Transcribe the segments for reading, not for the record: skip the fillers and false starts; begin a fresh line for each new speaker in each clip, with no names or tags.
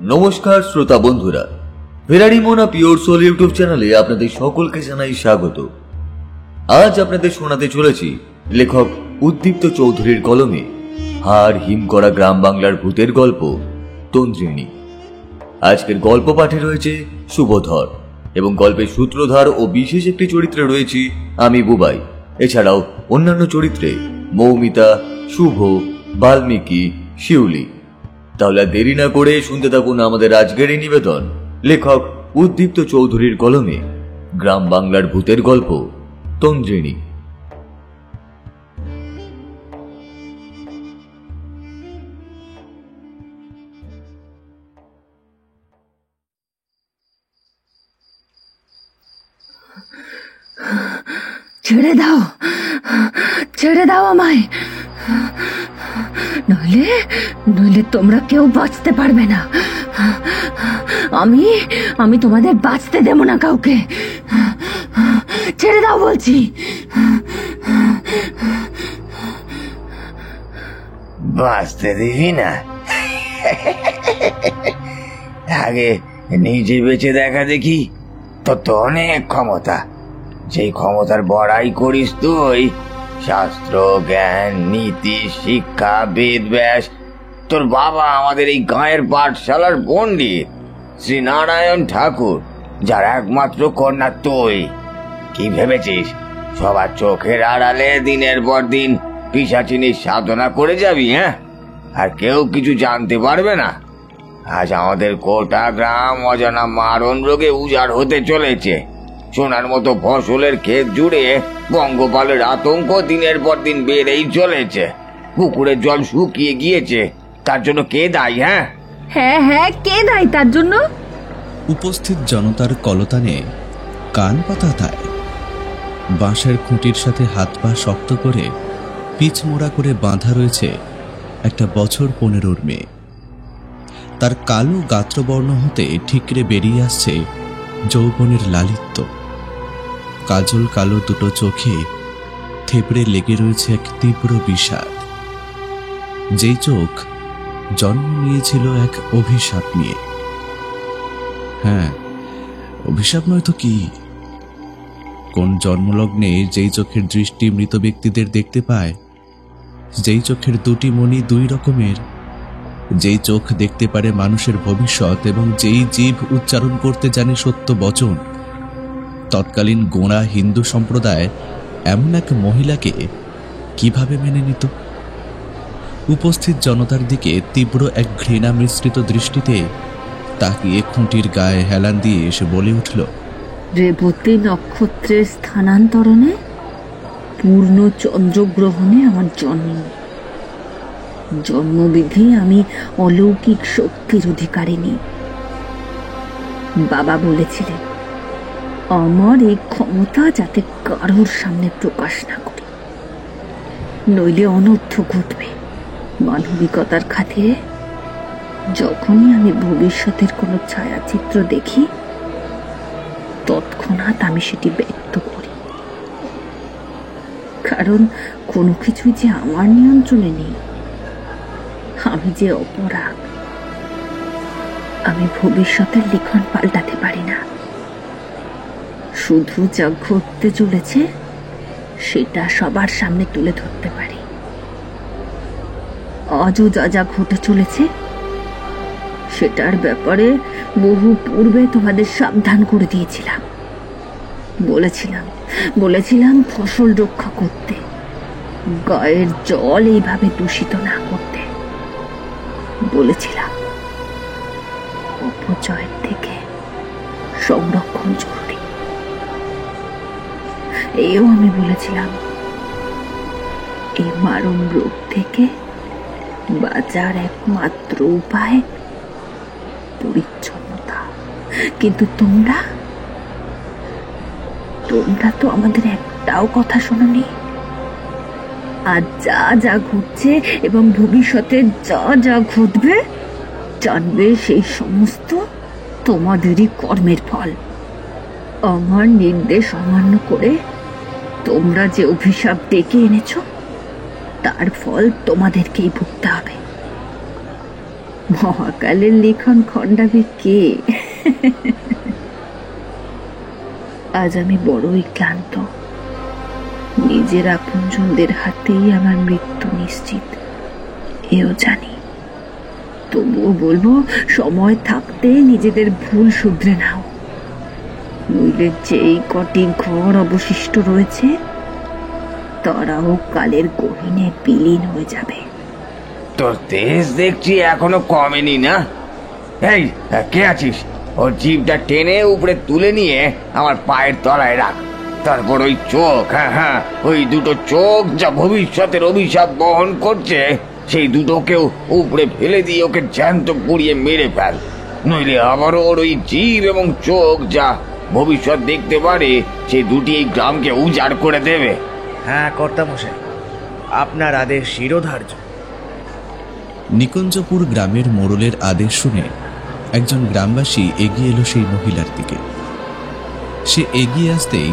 নমস্কার শ্রোতা বন্ধুরা, ভেরারিমোনা পিওর সোল ইউটিউব চ্যানেলে আপনাদের সকলকে জানাই স্বাগত। আজ আপনাদের শোনাতে চলেছি লেখক উদ্দীপ্ত চৌধুরীর কলমে হাড় হিম করা গ্রাম বাংলার ভূতের গল্প তন্দ্রিণী। আজকের গল্প পাঠে রয়েছে শুভধর এবং গল্পের সূত্রধার ও বিশেষ একটি চরিত্রে রয়েছি আমি বুবাই। এছাড়াও অন্যান্য চরিত্রে মৌমিতা, শুভ, বাল্মীকি, শিউলি। তাহলে দেরি না করে শুনতে থাকুন আমাদের আজকের এই নিবেদন, লেখক উদ্দীপ্ত চৌধুরীর কলমে গ্রাম বাংলার ভূতের গল্প তন্দ্রিণী।
ছেড়ে দাও, ছেড়ে দাও আমায়, নইলে নইলে তোমরা কেউ বাঁচতে পারবে না। আমি তোমাদের বাঁচতে দেব না কাউকে। ছেড়ে দাও বলছি।
বাঁচতে দিবি না? আগে নিজে বেঁচে দেখা দেখি। তোর তো অনেক ক্ষমতা, যেই ক্ষমতার বড়াই করিস তুই। শাস্ত্র, জ্ঞান, নীতি, শিক্ষা, বেদ ব্যাস। তোর বাবা আমাদের এই গাঁয়ের পাঠশালার পণ্ডিত শ্রী নারায়ণ ঠাকুর, যার একমাত্র কন্যা তুই। কি ভেবেছিস সবার চোখের আড়ালে দিনের পর দিন পিশাচিনীর সাধনা করে যাবি? হ্যাঁ, আর কেউ কিছু জানতে পারবে না? আজ আমাদের গোটা গ্রাম অজানা মারণ রোগে উজাড় হতে চলেছে। সোনার মতো ফসলের ক্ষেত জুড়ে পঙ্গপালের আতঙ্ক দিনের পর দিন বেড়েই চলেছে। পুকুরের জল শুকিয়ে গিয়েছে, তার জন্য কে দায়ী?
হ্যাঁ, কে দায়ী তার জন্য?
উপস্থিত জনতার কলতানে কান পাতা তায়। বাঁশের খুঁটির সাথে হাত পা শক্ত করে পিচমোড়া করে বাঁধা রয়েছে একটা বছর 15 মেয়ে। তার কালো গাত্রবর্ণ হতে ঠিকরে বেরিয়ে আসছে যৌবনের লালিত্য। কাজল কালো দুটো চোখে থেবড়ে লেগে রয়েছে এক তীব্র বিষাদ, যেই চোখ জন্ম নিয়েছিল এক অভিশাপ নিয়ে। হ্যাঁ, অভিশাপ নয় তো কি? কোন জন্মলগ্নে যেই চোখের দৃষ্টি মৃত ব্যক্তিদের দেখতে পায়, যেই চোখের দুটি মণি দুই রকমের, যেই চোখ দেখতে পারে মানুষের ভবিষ্যৎ এবং যেই জীব উচ্চারণ করতে জানে সত্য বচন, তৎকালীন গোঁড়া হিন্দু সম্প্রদায় এমন এক মহিলাকে কিভাবে মেনে নিত? উপস্থিত জনতার দিকে তীব্র এক ঘৃণা মিশ্রিত দৃষ্টিতে তাকিয়ে খুঁটির গায়ে হেলান দিয়ে এসে বলে উঠল,
রেবতী নক্ষত্রের স্থানান্তরণে পূর্ণ চন্দ্রগ্রহণে আমার জন্মবিধি আমি অলৌকিক শক্তির অধিকারিণী। বাবা বলেছিলেন আমার এই ক্ষমতা যাতে কারোর সামনে প্রকাশ না করি, নইলে অনর্থ ঘটবে। মানবিকতার খাতিরে যখনই আমি ভবিষ্যতের কোনো ছায়াচিত্র দেখি, তৎক্ষণাৎ আমি সেটি ব্যক্ত করি। কারণ কোনো কিছুই যে আমার নিয়ন্ত্রণে নেই। আমি যে অপরাগ, আমি ভবিষ্যতের লিখন পাল্টাতে পারি না। শুধু যা ঘটতে চলেছে সেটা সবার সামনে তুলে ধরতে পারি। আজও যা যা ঘটে চলেছে সেটার ব্যাপারে বহু পূর্বে তোমাদের সাবধান করে দিয়েছিলাম। বলেছিলাম ফসল রক্ষা করতে, গায়ের জল এইভাবে দূষিত না করতে। বলেছিলাম অপচয়ের থেকে সংরক্ষণ জরুরি। এও আমি বলেছিলাম এই মারণ রোগ থেকে বাঁচার একমাত্র উপায় পরিচ্ছন্নতা। কিন্তু তোমরা তো আমাদের একটাও কথা শোনোনি। আর যা যা ঘটছে এবং ভবিষ্যতে যা যা ঘটবে জানবে, সেই সমস্ত তোমাদেরই কর্মের ফল। আমার নির্দেশ অমান্য করে তোমরা যে অভিশাপ ডেকে এনেছ, তার ফল তোমাদেরকেই ভুগতে হবে। মহাকালের লিখন খণ্ডাবে কে? আজ আমি বড়ই ক্লান্ত। নিজের আপনজনদের হাতেই আমার মৃত্যু নিশ্চিত, এও জানি। তবুও বলবো, সময় থাকতে নিজেদের ভুল শুধরে নাও, নইলে যেই কটি ঘর অবশিষ্ট রয়েছে তারাও কালের গহীনে বিলীন হয়ে যাবে।
তোর তেজ দেখছি এখনো কমেনি না? এই, কে আছিস? ওর জিভটা টেনে উপরে তুলে নিয়ে আমার পায়ের তলায় রাখ। তারপর ওই চোখ, হ্যাঁ, ওই দুটো চোখ যা ভবিষ্যতের অভিশাপ বহন করছে, সেই দুটোকেও উপরে ফেলে দিয়ে ওকে জ্যান্ত পুড়িয়ে মেরে ফেল। নইলে আবারও ওর ওই জিভ এবং চোখ যা ভবিষ্যৎ দেখতে পারে, সেই দুটি এই গ্রামকে উজাড় করে দেবে।
হ্যাঁ কর্তামশাই, আপনার আদেশ শিরোধার্য।
নিকুঞ্জপুর গ্রামের মোড়লের আদেশ শুনে একজন গ্রামবাসী এগিয়ে এলো সেই মহিলার দিকে। সে এগিয়ে আসতেই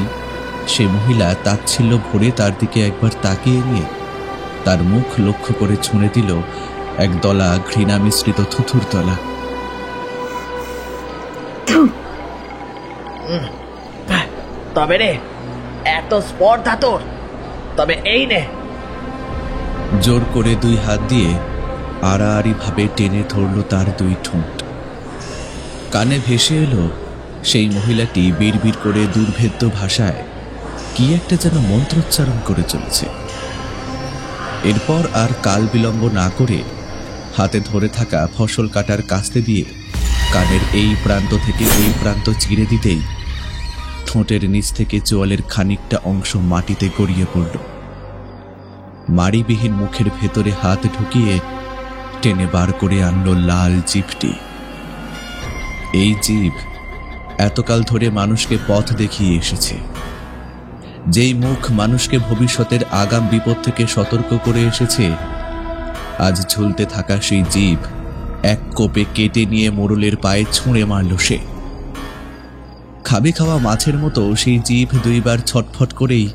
সে মহিলা তাচ্ছিল্য ভরে তার দিকে একবার তাকিয়ে নিয়ে তার মুখ লক্ষ্য করে ছুঁড়ে দিল এক দলা ঘৃণা মিশ্রিত থুথুর তলা।
তবে রে, এত স্পর্ধা তোর? তবে এই নে।
জোর করে দুই হাত দিয়ে আড়াআড়ি ভাবে টেনে ধরল তার দুই ঠোঁট। কানে ভেসে এলো সেই মহিলাটি বিড়বিড় করে দুর্ভেদ্য ভাষায় কি একটা যেন মন্ত্রোচ্চারণ করে চলেছে। এরপর আর কাল বিলম্ব না করে হাতে ধরে থাকা ফসল কাটার কাস্তে দিয়ে কানের এই প্রান্ত থেকে ওই প্রান্ত চিরে দিতেই ঠোঁটের নিচ থেকে চোয়ালের খানিকটা অংশ মাটিতে গড়িয়ে পড়ল। মাড়িবিহীন মুখের ভেতরে হাত ঢুকিয়ে টেনে বার করে আনলো লাল জিভটি। এই জিভ এতকাল ধরে মানুষকে পথ দেখিয়ে এসেছে। যেই মুখ মানুষকে ভবিষ্যতের আগাম বিপদ থেকে সতর্ক করে এসেছে, আজ ঝুলতে থাকা সেই জিভ এক কোপে কেটে নিয়ে মোড়লের পায়ে ছুঁড়ে মারল সে। খাবে খাওয়া মাছের মতো সেই জিভ দুইবার ছটফট করেই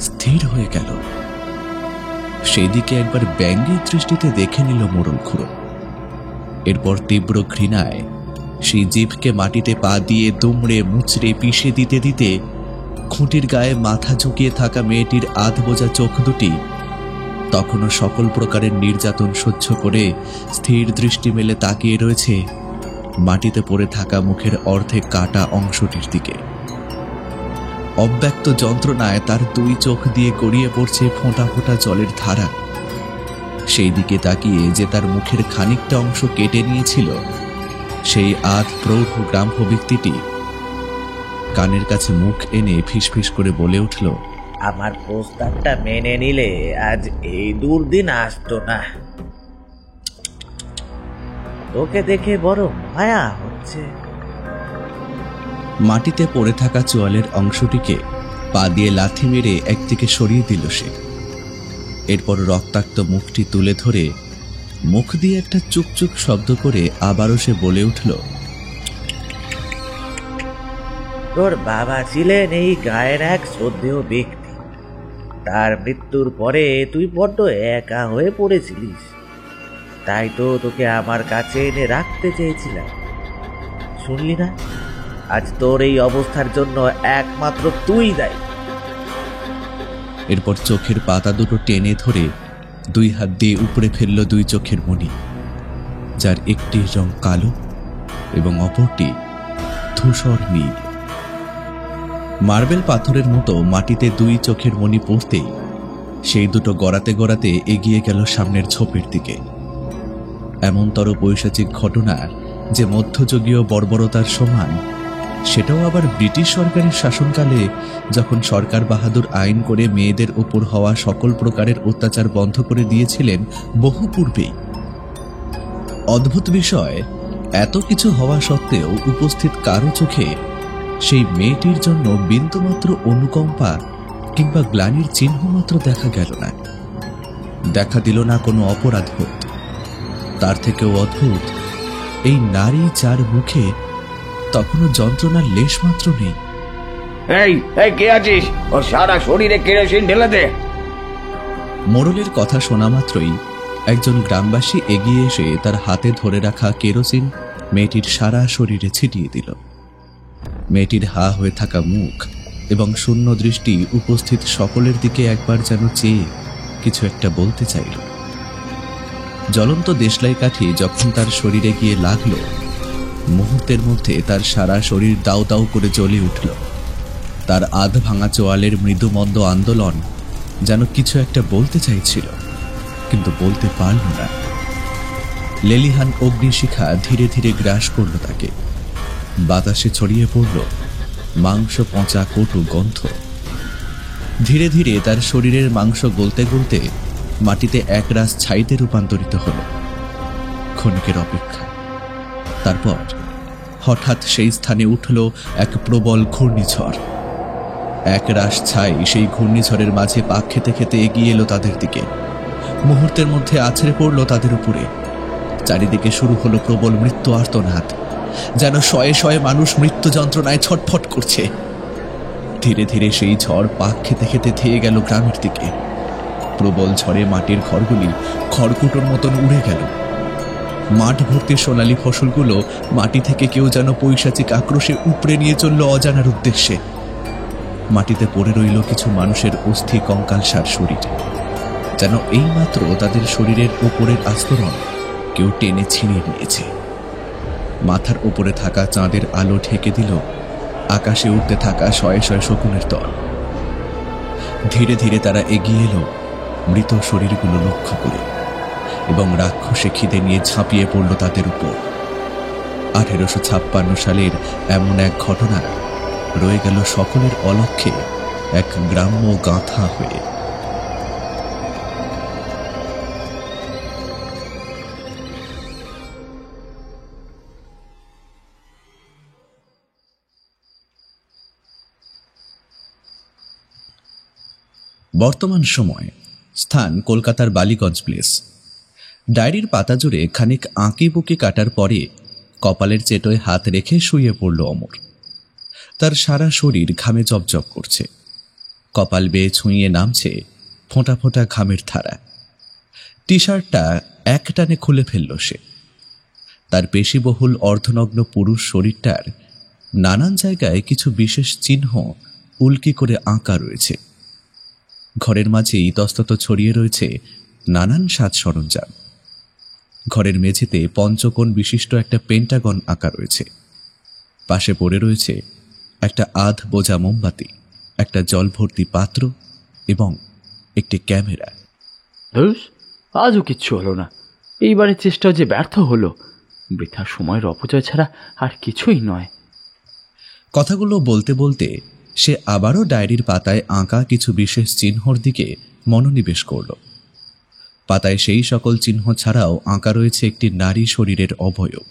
স্থির হয়ে গেল। সেদিকে একবার ব্যঙ্গের দৃষ্টিতে দেখে নিল মোড়ল খুড়ো। এরপর তীব্র ঘৃণায় সেই জিভকে মাটিতে পা দিয়ে দুমড়ে মুচড়ে পিষে দিতে দিতে খুঁটির গায়ে মাথা ঝুঁকিয়ে থাকা মেয়েটির আধ বোঝা চোখ দুটি তখনও সকল প্রকারের নির্যাতন সহ্য করে স্থির দৃষ্টি মেলে তাকিয়ে রয়েছে মাটিতে পড়ে থাকা মুখের অর্ধেক কাটা অংশটির দিকে। অব্যক্ত যন্ত্রণায় তার দুই চোখ দিয়ে গড়িয়ে পড়ছে ফোঁটা ফোঁটা জলের ধারা। সেই দিকে তাকিয়ে যে তার মুখের খানিকটা অংশ কেটে নিয়েছিল, সেই আধ প্রৌঢ় গ্রাম্য ব্যক্তিটি কানের কাছে মুখ এনে ফিসফিস করে বলে উঠল,
আমার প্রস্তাবটা মেনে নিলে আজ এই দুর্দিন আসতো না। তোকে দেখে বড় মায়া হচ্ছে।
মাটিতে পড়ে থাকা চোয়ালের অংশটিকে পা দিয়ে লাথি মেরে একদিকে সরিয়ে দিল সে। এরপর রক্তাক্ত মুখটি তুলে ধরে মুখ দিয়ে একটা চুকচুক শব্দ করে আবারও সে বলে উঠল,
তোর বাবা ছিলেন এই গায়ের এক শ্রদ্ধেয় ব্যক্তি। তার মৃত্যুর পরে তুই বড্ড একা হয়ে পড়েছিলিস, তাই তো তোকে আমার কাছে এনে রাখতে চেয়েছিলাম। শুনলি না, আজ তোর এই অবস্থার জন্য একমাত্র তুই দায়ী।
এরপর চোখের পাতা দুটো টেনে ধরে দুই হাত দিয়ে উপরে ফেলল দুই চোখের মণি, যার একটি রং কালো এবং অপরটি ধূসর নীল। মার্বেল পাথরের মতো মাটিতে দুই চোখের মণি পড়তেই সেই দুটো গড়াতে গড়াতে এগিয়ে গেল সামনের ঝোপের দিকে। এমনতর পৈশাচিক ঘটনা যে মধ্যযুগীয় বর্বরতার সমান, সেটাও আবার ব্রিটিশ সরকারের শাসনকালে, যখন সরকার বাহাদুর আইন করে মেয়েদের উপর হওয়া সকল প্রকারের অত্যাচার বন্ধ করে দিয়েছিলেন বহু পূর্বেই। অদ্ভুত বিষয়, এত কিছু হওয়া সত্ত্বেও উপস্থিত কারো চোখে সেই মেয়েটির জন্য বিন্দুমাত্র অনুকম্পা কিংবা গ্লানির চিহ্ন মাত্র দেখা গেল না। দেখা দিল না কোনো অপরাধবোধ। তার থেকেও অদ্ভুত, এই নারী যার মুখে তখনও যন্ত্রণার লেশ মাত্র নেই।
এই কে আছিস? ও সারা শরীরে কেরোসিন ঢেলে দে।
মোড়লের কথা শোনা মাত্রই একজন গ্রামবাসী এগিয়ে এসে তার হাতে ধরে রাখা কেরোসিন মেয়েটির সারা শরীরে ছিটিয়ে দিল। মেয়েটির হা হয়ে থাকা মুখ এবং শূন্য দৃষ্টি উপস্থিত সকলের দিকে একবার যেন চেয়ে কিছু একটা বলতে চাইল। জ্বলন্ত দেশলাই কাঠি যখন তার শরীরে গিয়ে লাগল, মুহূর্তের মধ্যে তার সারা শরীর দাউ দাউ করে জ্বলে উঠল। তার আধ ভাঙা চোয়ালের মৃদুমন্দ আন্দোলন যেন কিছু একটা বলতে চাইছিল, কিন্তু বলতে পারল না। লেলিহান অগ্নিশিখা ধীরে ধীরে গ্রাস করল তাকে। বাতাসে ছড়িয়ে পড়ল মাংস পচা কটু গন্ধ। ধীরে ধীরে তার শরীরের মাংস গলতে গলতে মাটিতে একরাশ ছাইতে রূপান্তরিত হল। ক্ষণিকের অপেক্ষা, তারপর হঠাৎ সেই স্থানে উঠল এক প্রবল ঘূর্ণিঝড়। একরাশ ছাই সেই ঘূর্ণিঝড়ের মাঝে পাক খেতে খেতে এগিয়ে এলো তাদের দিকে। মুহূর্তের মধ্যে আছড়ে পড়ল তাদের উপরে। চারিদিকে শুরু হলো প্রবল মৃত্যু আর্তনাদ, যেন শয়ে শয়ে মানুষ মৃত্যু যন্ত্রণায় ছটফট করছে। ধীরে ধীরে সেই ঝড় পাক খেতে খেতে ধেয়ে গেল গ্রামের দিকে। প্রবল ঝড়ে মাটির ঘরগুলি খড়কুটোর মতন উড়ে গেল। মাঠ ভর্তি সোনালী ফসলগুলো মাটি থেকে কেউ যেন পৈশাচিক আক্রোশে উপড়ে নিয়ে চলল অজানার উদ্দেশ্যে। মাটিতে পড়ে রইল কিছু মানুষের অস্থি কঙ্কালসার শরীর, যেন এইমাত্র তাদের শরীরের ওপরের আস্তরণ কেউ টেনে ছিঁড়ে নিয়েছে। মাথার উপরে থাকা চাঁদের আলো ঢেকে দিল আকাশে উঠতে থাকা শয়ে শয়ে শকুনের দল। ধীরে ধীরে তারা এগিয়ে এলো মৃত শরীরগুলো লক্ষ্য করে, এবং রাক্ষসে খিদে নিয়ে ঝাঁপিয়ে পড়ল তাদের উপর। 1856 সালের এমন এক ঘটনা রয়ে গেল সকলের অলক্ষ্যে এক গ্রাম্য গাঁথা হয়ে। বর্তমান সময়, স্থান কলকাতার বালিগঞ্জ প্লেস। ডায়েরির পাতা জুড়ে খানিক আঁকি বুকি কাটার পরে কপালের চেটোয় হাত রেখে শুয়ে পড়ল অমর। তার সারা শরীর ঘামে জবজব করছে। কপাল বেয়ে ছুঁয়ে নামছে ফোঁটা ফোঁটা ঘামের ধারা। টি শার্টটা একটানে খুলে ফেলল সে। তার পেশিবহুল অর্ধনগ্ন পুরুষ শরীরটার নানান জায়গায় কিছু বিশেষ চিহ্ন উল্কি করে আঁকা রয়েছে। ঘরের মাঝে ইতস্তত ছড়িয়ে রয়েছে নানান সাজ সরঞ্জাম। ঘরের মেঝেতে পঞ্চকোণ বিশিষ্ট একটা পেন্টাগন আঁকা রয়েছে। পাশে পড়ে রয়েছে একটা আধ বোঝা মোমবাতি, একটা জল ভর্তি পাত্র এবং একটি ক্যামেরা।
আজও কিচ্ছু হলো না। এইবারের চেষ্টাও যে ব্যর্থ হলো। বৃথা সময়ের অপচয় ছাড়া আর কিছুই নয়।
কথাগুলো বলতে বলতে সে আবারও ডায়েরির পাতায় আঁকা কিছু বিশেষ চিহ্নর দিকে মনোনিবেশ করল। পাতায় সেই সকল চিহ্ন ছাড়াও আঁকা রয়েছে একটি নারী শরীরের অবয়ব,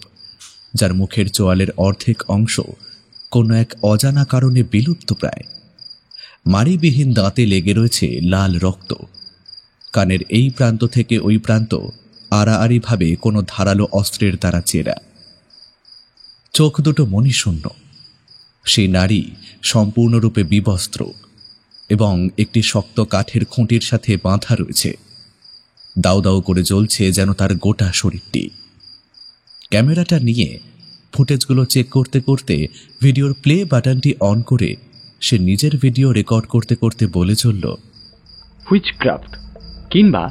যার মুখের চোয়ালের অর্ধেক অংশ কোনো এক অজানা কারণে বিলুপ্ত প্রায়। মাড়িবিহীন দাঁতে লেগে রয়েছে লাল রক্ত। কানের এই প্রান্ত থেকে ওই প্রান্ত আড়াআড়িভাবে কোনো ধারালো অস্ত্রের দ্বারা চেরা। চোখ দুটো মণিশূন্য। সেই নারী সম্পূর্ণরূপে বিবস্ত্র এবং একটি শক্ত কাঠের খুঁটির সাথে বাঁধা রয়েছে। দাউ দাউ করে জ্বলছে যেন তার গোটা শরীরটি। ক্যামেরাটা নিয়ে ফুটেজগুলো চেক করতে করতে ভিডিওর প্লে বাটনটি অন করে সে নিজের ভিডিও রেকর্ড করতে করতে বলে চলল,
হুইচক্রাফট কিংবা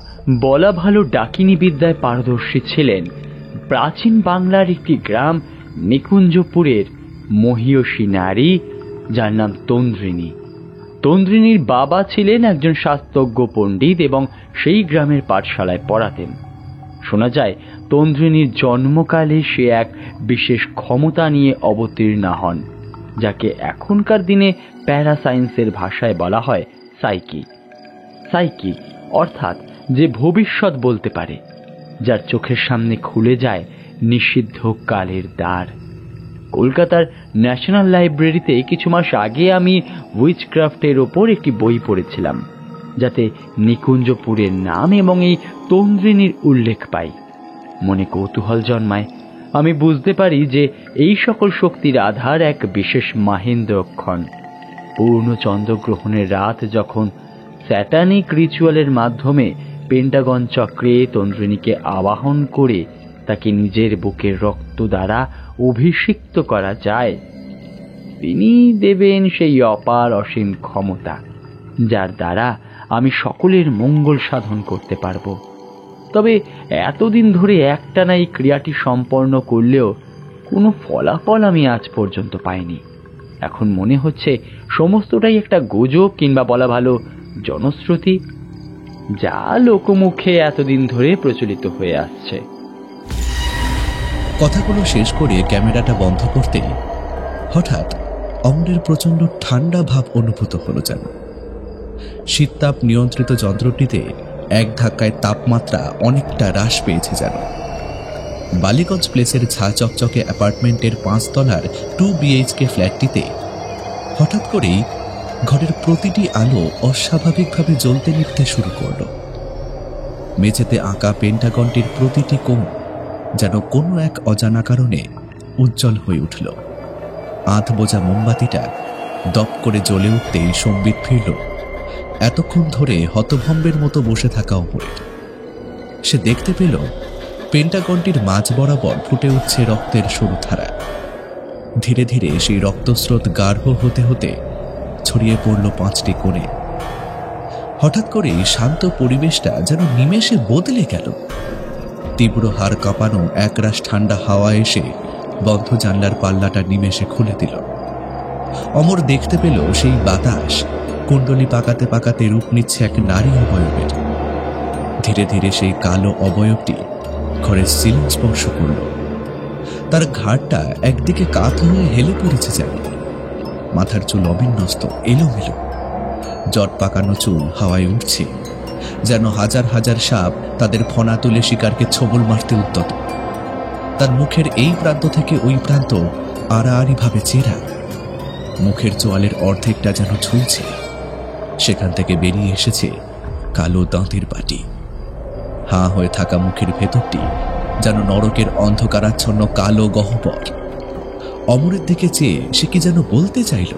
বলা ভালো ডাকিনী বিদ্যায় পারদর্শী ছিলেন প্রাচীন বাংলার একটি গ্রাম নিকুঞ্জপুরের মহিয়সী নারী, যার নাম তন্দ্রিনী। তন্দ্রিনীর বাবা ছিলেন একজন শাস্ত্রজ্ঞ পণ্ডিত এবং সেই গ্রামের পাঠশালায় পড়াতেন। শোনা যায় তন্দ্রিনীর জন্মকালে সে এক বিশেষ ক্ষমতা নিয়ে অবতীর্ণা হন, যাকে এখনকার দিনে প্যারাসায়েন্সের ভাষায় বলা হয় সাইকি। সাইকি অর্থাৎ যে ভবিষ্যৎ বলতে পারে, যার চোখের সামনে খুলে যায় নিষিদ্ধ কালের দ্বার। কলকাতার ন্যাশনাল লাইব্রেরিতে কিছু মাস আগে আমি উইচক্রাফটের ওপর একটি বই পড়েছিলাম, যাতে নিকুঞ্জপুরের নাম এবং এই তন্দ্রিনীর উল্লেখ পাই। মনে কৌতূহল জন্মায়। আমি বুঝতে পারি যে এই সকল শক্তির আধার এক বিশেষ মাহেন্দ্রক্ষণ। পূর্ণ চন্দ্রগ্রহণের রাত যখন স্যাটানিক রিচুয়ালের মাধ্যমে পেন্টাগন চক্রে তন্দ্রিনীকে আবাহন করে তাকে নিজের বুকের রক্ত দ্বারা অভিষিক্ত করা যায়, তিনি দেবেন সেই অপার অসীম ক্ষমতা যার দ্বারা আমি সকলের মঙ্গল সাধন করতে পারব। তবে এতদিন ধরে একটানা এই ক্রিয়াটি সম্পন্ন করলেও কোনো ফলাফল আমি আজ পর্যন্ত পাইনি। এখন মনে হচ্ছে সমস্তটাই একটা গুজব, কিংবা বলা ভালো জনশ্রুতি, যা লোকমুখে এতদিন ধরে প্রচলিত হয়ে আসছে।
কথাগুলো শেষ করে ক্যামেরাটা বন্ধ করতে হঠাৎ অমরের প্রচন্ড ঠান্ডা ভাব অনুভূত হলো। যেন শীততাপ নিয়ন্ত্রিত যন্ত্রটিতে এক ধাক্কায় তাপমাত্রা অনেকটা হ্রাস পেয়েছে। যেন বালিগঞ্জ প্লেসের ঝা চকচকে অ্যাপার্টমেন্টের 5 তলার 2 BHK ফ্ল্যাটটিতে হঠাৎ করেই ঘরের প্রতিটি আলো অস্বাভাবিকভাবে জ্বলতে নিভতে শুরু করল। মেঝেতে আঁকা পেন্টাগনটির প্রতিটি কোণ যেন কোনো এক অজানা কারণে উজ্জ্বল হয়ে উঠল। আধ বোঝা মোমবাতিটা দপ করে জ্বলে উঠতেই সম্বিত ফিরল এতক্ষণ ধরে হতভম্বের মতো বসে থাকা অমরের। সে দেখতে পেল পেন্টাগনটির মাঝ বরাবর ফুটে উঠছে রক্তের সরু ধারা। ধীরে ধীরে সেই রক্তস্রোত গাঢ় হতে হতে ছড়িয়ে পড়ল 5টি কোণে। হঠাৎ করেই শান্ত পরিবেশটা যেন নিমেষে বদলে গেল। তীব্র হাড় কাঁপানো একরাশ ঠান্ডা হাওয়া এসে বন্ধ জানলার পাল্লাটা নিমেষে খুলে দিল। অমর দেখতে পেল সেই বাতাস কুণ্ডলি পাকাতে পাকাতে রূপ নিচ্ছে এক নারী অবয়বের। ধীরে ধীরে সেই কালো অবয়বটি ঘরের সিলিং স্পর্শ করল। তার ঘাড়টা একদিকে কাত হয়ে হেলে পড়েছে। যেন মাথার চুল অবিন্যস্ত, এলোমেলো, জট পাকানো চুল হাওয়ায় উঠছে, যেন হাজার হাজার সাপ তাদের ফনা তুলে শিকারকে ছোবল মারতে উদ্যত। তার মুখের এই প্রান্ত থেকে ওই প্রান্ত আড়াআড়ি ভাবে চেরা। মুখের চোয়ালের অর্ধেকটা যেন ঝুলছে। সেখান থেকে বেরিয়ে এসেছে কালো দাঁতের বাটি। হাঁ হয়ে থাকা মুখের ভেতরটি যেন নরকের অন্ধকারাচ্ছন্ন কালো গহ্বর। অমরের দিকে চেয়ে সে কি যেন বলতে চাইল,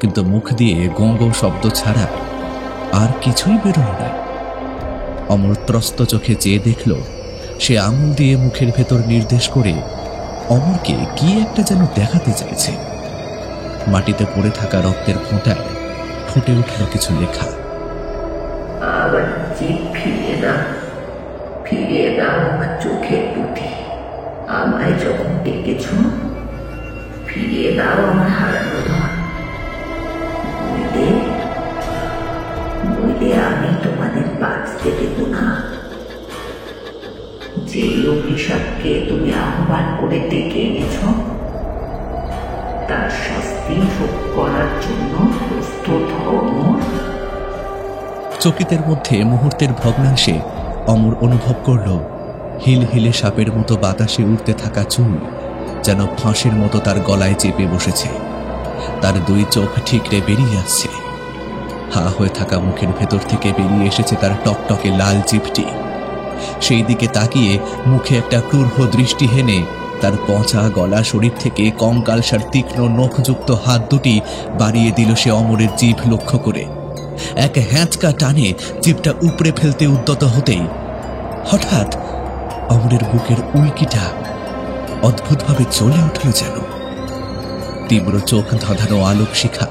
কিন্তু মুখ দিয়ে গোঁ গোঁ শব্দ ছাড়া আর কিছুই বেরোয় না। অমর ত্রস্ত চোখে চেয়ে দেখল সে আঙুল দিয়ে মুখের ভেতর নির্দেশ করে অমরকে কি একটা যেন দেখাতে চাইছে। মাটিতে পড়ে থাকা রক্তের ফোঁটায় ফুটে উঠল কিছু লেখা।
আবার জিভ ফিরিয়ে দাও চোখের দুটি, আমায় যখন ডেকেছ ফিরিয়ে দাও আমার হারানো ধন। নইলে আমি তোমাদের বাঁচতে দেব না। যে অভিশাপকে তুমি আহ্বান করে ডেকে এনেছ তার শাস্তি ভোগ করার জন্য প্রস্তুত হও।
চকিতের মধ্যে মুহূর্তের ভগ্নাংশে অমর অনুভব করল হিল হিলে সাপের মতো বাতাসে উঠতে থাকা চুল যেন ফাঁসের মতো তার গলায় চেপে বসেছে। তার 2 চোখ ঠিকরে বেরিয়ে আসছে। হা হয়ে থাকা মুখের ভেতর থেকে বেরিয়ে এসেছে তার টকটকে লাল জিভটি। সেই দিকে তাকিয়ে মুখে একটা ক্রূর দৃষ্টি হেনে তার পচা গলা শরীর থেকে কঙ্কালসার তীক্ষ্ণ নখযুক্ত হাত দুটি বাড়িয়ে দিল সে অমরের জিভ লক্ষ্য করে। এক হ্যাঁচকা টানে জিভটা উপড়ে ফেলতে উদ্যত হতেই হঠাৎ অমরের বুকের উল্কিটা অদ্ভুতভাবে জ্বলে উঠল। যেন তীব্র চোখ ধাঁধানো আলোক শিখা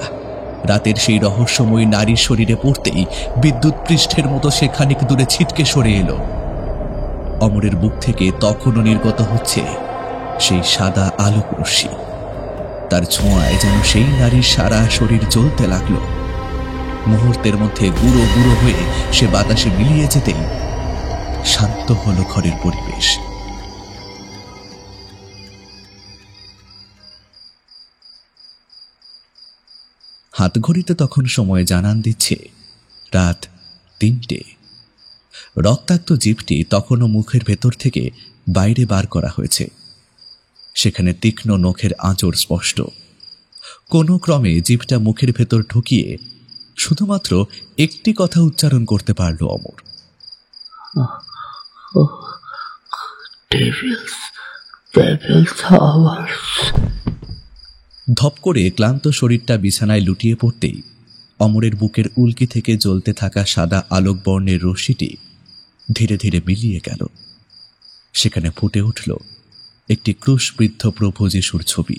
রাতের সেই রহস্যময়ী নারীর শরীরে পড়তেই বিদ্যুৎ পৃষ্ঠের মতো সে খানিক দূরে ছিটকে সরে এলো। অমরের বুক থেকে তখনও নির্গত হচ্ছে সেই সাদা আলোক রশ্মি। তার ছোঁয়ায় যেন সেই নারীর সারা শরীর জ্বলতে লাগলো। মুহূর্তের মধ্যে গুঁড়ো গুঁড়ো হয়ে সে বাতাসে মিলিয়ে যেতেই শান্ত হলো ঘরের পরিবেশ। হাতঘড়িতে তখন সময় জানান দিচ্ছে রাত 3টে। রক্তাক্ত জিভটি তখনও মুখের ভেতর থেকে বাইরে বার করা হয়েছে। সেখানে তীক্ষ্ণ নখের আঁচড় স্পষ্ট। কোনো ক্রমে জিভটা মুখের ভেতর ঢুকিয়ে শুধুমাত্র একটি কথা উচ্চারণ করতে পারল অমর। ধপ করে ক্লান্ত শরীরটা বিছানায় লুটিয়ে পড়তেই অমরের বুকের উল্কি থেকে জ্বলতে থাকা সাদা আলোক বর্ণের রশ্মিটি ধীরে ধীরে মিলিয়ে গেল। সেখানে ফুটে উঠল একটি ক্রুশবৃদ্ধ প্রভু যিশুর ছবি,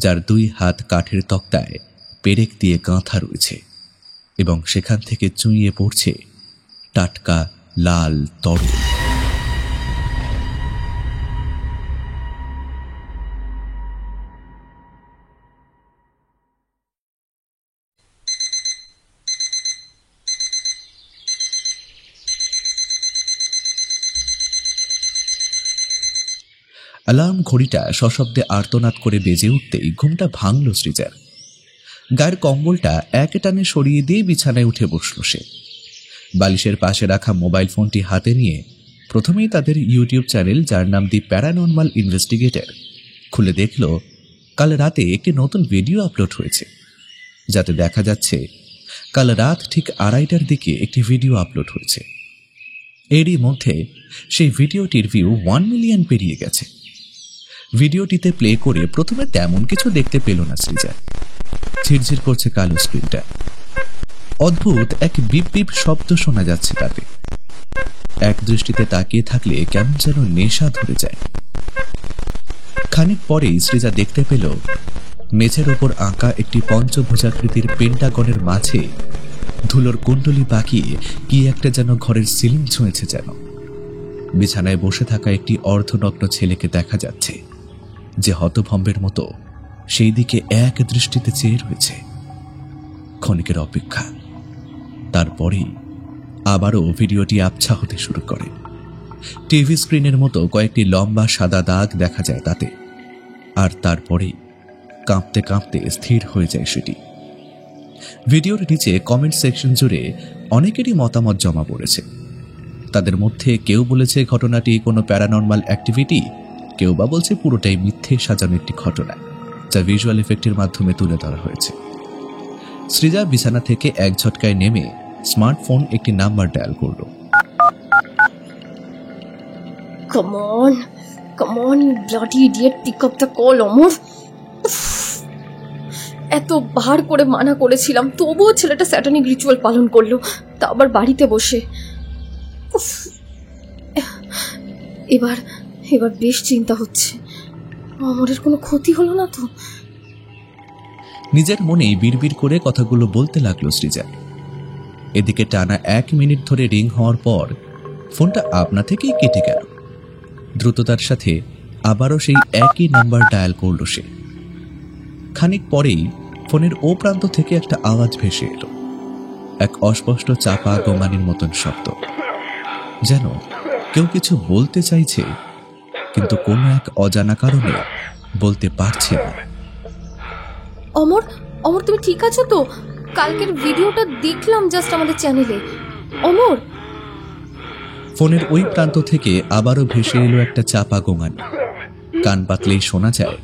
যার 2 হাত কাঠের তক্তায় পেরেক দিয়ে গাঁথা রয়েছে এবং সেখান থেকে চুইয়ে পড়ছে টাটকা লাল তরল। অ্যালার্ম ঘড়িটা সশব্দে আর্তনাদ করে বেজে উঠতেই ঘুমটা ভাঙল সৃজার। গায়ের কম্বলটা এক টানে সরিয়ে দিয়ে বিছানায় উঠে বসল সে। বালিশের পাশে রাখা মোবাইল ফোনটি হাতে নিয়ে প্রথমেই তাদের ইউটিউব চ্যানেল, যার নাম দি প্যারানর্মাল ইনভেস্টিগেটর, খুলে দেখল কাল রাতে একটি নতুন ভিডিও আপলোড হয়েছে, যাতে দেখা যাচ্ছে কাল রাত ঠিক 2:30টার দিকে একটি ভিডিও আপলোড হয়েছে। এরই মধ্যে সেই ভিডিওটির ভিউ 1 মিলিয়ন পেরিয়ে গেছে। ভিডিওটিতে প্লে করে প্রথমে তেমন কিছু দেখতে পেল না সৃজা। ঝিরঝির করছে কালো স্ক্রিনটা। অদ্ভুত এক বিপ বিপ শব্দ শোনা যাচ্ছে তাতে। এক দৃষ্টিতে তাকিয়ে থাকলে কেমন যেন নেশা ধরে যায়। খানিক পরেই সৃজা দেখতে পেল মেঝের ওপর আঁকা একটি পঞ্চভুজাকৃতির পেন্টাগনের মাঝে ধুলোর কুণ্ডলি পাকিয়ে কি একটা যেন ঘরের সিলিং ছুঁয়েছে যেন। বিছানায় বসে থাকা একটি অর্ধনগ্ন ছেলেকে দেখা যাচ্ছে, যে হতভম্বের মতো সেই দিকে এক দৃষ্টিতে চেয়ে রয়েছে। ক্ষণিকের অপেক্ষা, তারপরেই আবারও ভিডিওটি আবছা হতে শুরু করে। টিভি স্ক্রিনের মতো কয়েকটি লম্বা সাদা দাগ দেখা যায় তাতে, আর তারপরেই কাঁপতে কাঁপতে স্থির হয়ে যায় সেটি। ভিডিওর নিচে কমেন্ট সেকশন জুড়ে অনেকেরই মতামত জমা পড়েছে। তাদের মধ্যে কেউ বলেছে ঘটনাটি কোনো প্যারানর্মাল অ্যাক্টিভিটি, কেউ বা বলছে পুরোটাই মিথ্যে সাজানো একটি ঘটনা, যা ভিজুয়াল এফেক্টের মাধ্যমে তুলে ধরা হয়েছে। সৃজা বিছানা থেকে এক ঝটকায় নেমে স্মার্টফোন একটি নাম্বার ডায়াল করল।
Come on, you bloody idiot, pick up the call, অমর। এত বার করে মানা করেছিলাম, তবুও ছেলেটা স্যাটানিক রিচুয়াল পালন করলো, তা আবার বাড়িতে বসে। এবার বেশ চিন্তা হচ্ছে, অমরের কোনো ক্ষতি হলো না তো?
নিজের মনেই বিড়বিড় করে কথাগুলো বলতে লাগলো সৃজা। এদিকে টানা 1 মিনিট ধরে রিং হওয়ার পর ফোনটা আপনা থেকেই কেটে গেল। দ্রুততার সাথে আবারও সেই একই নাম্বার ডায়াল করল সে। খানিক পরেই ফোনের ও প্রান্ত থেকে একটা আওয়াজ ভেসে এলো, এক অস্পষ্ট চাপা গোঙানির মতন শব্দ, যেন কেউ কিছু বলতে চাইছে কিন্তু কোনো এক অজানা কারণে বলতে পারছে না।
অমর, তুমি ঠিক আছো তো? কালকের ভিডিওটা দেখলাম জাস্ট আমাদের চ্যানেলে। অমর।
ফোনের ওই প্রান্ত থেকে আবারও ভেসে এলো একটা চাপা গোঙানি। কান পাতলেই শোনা যায়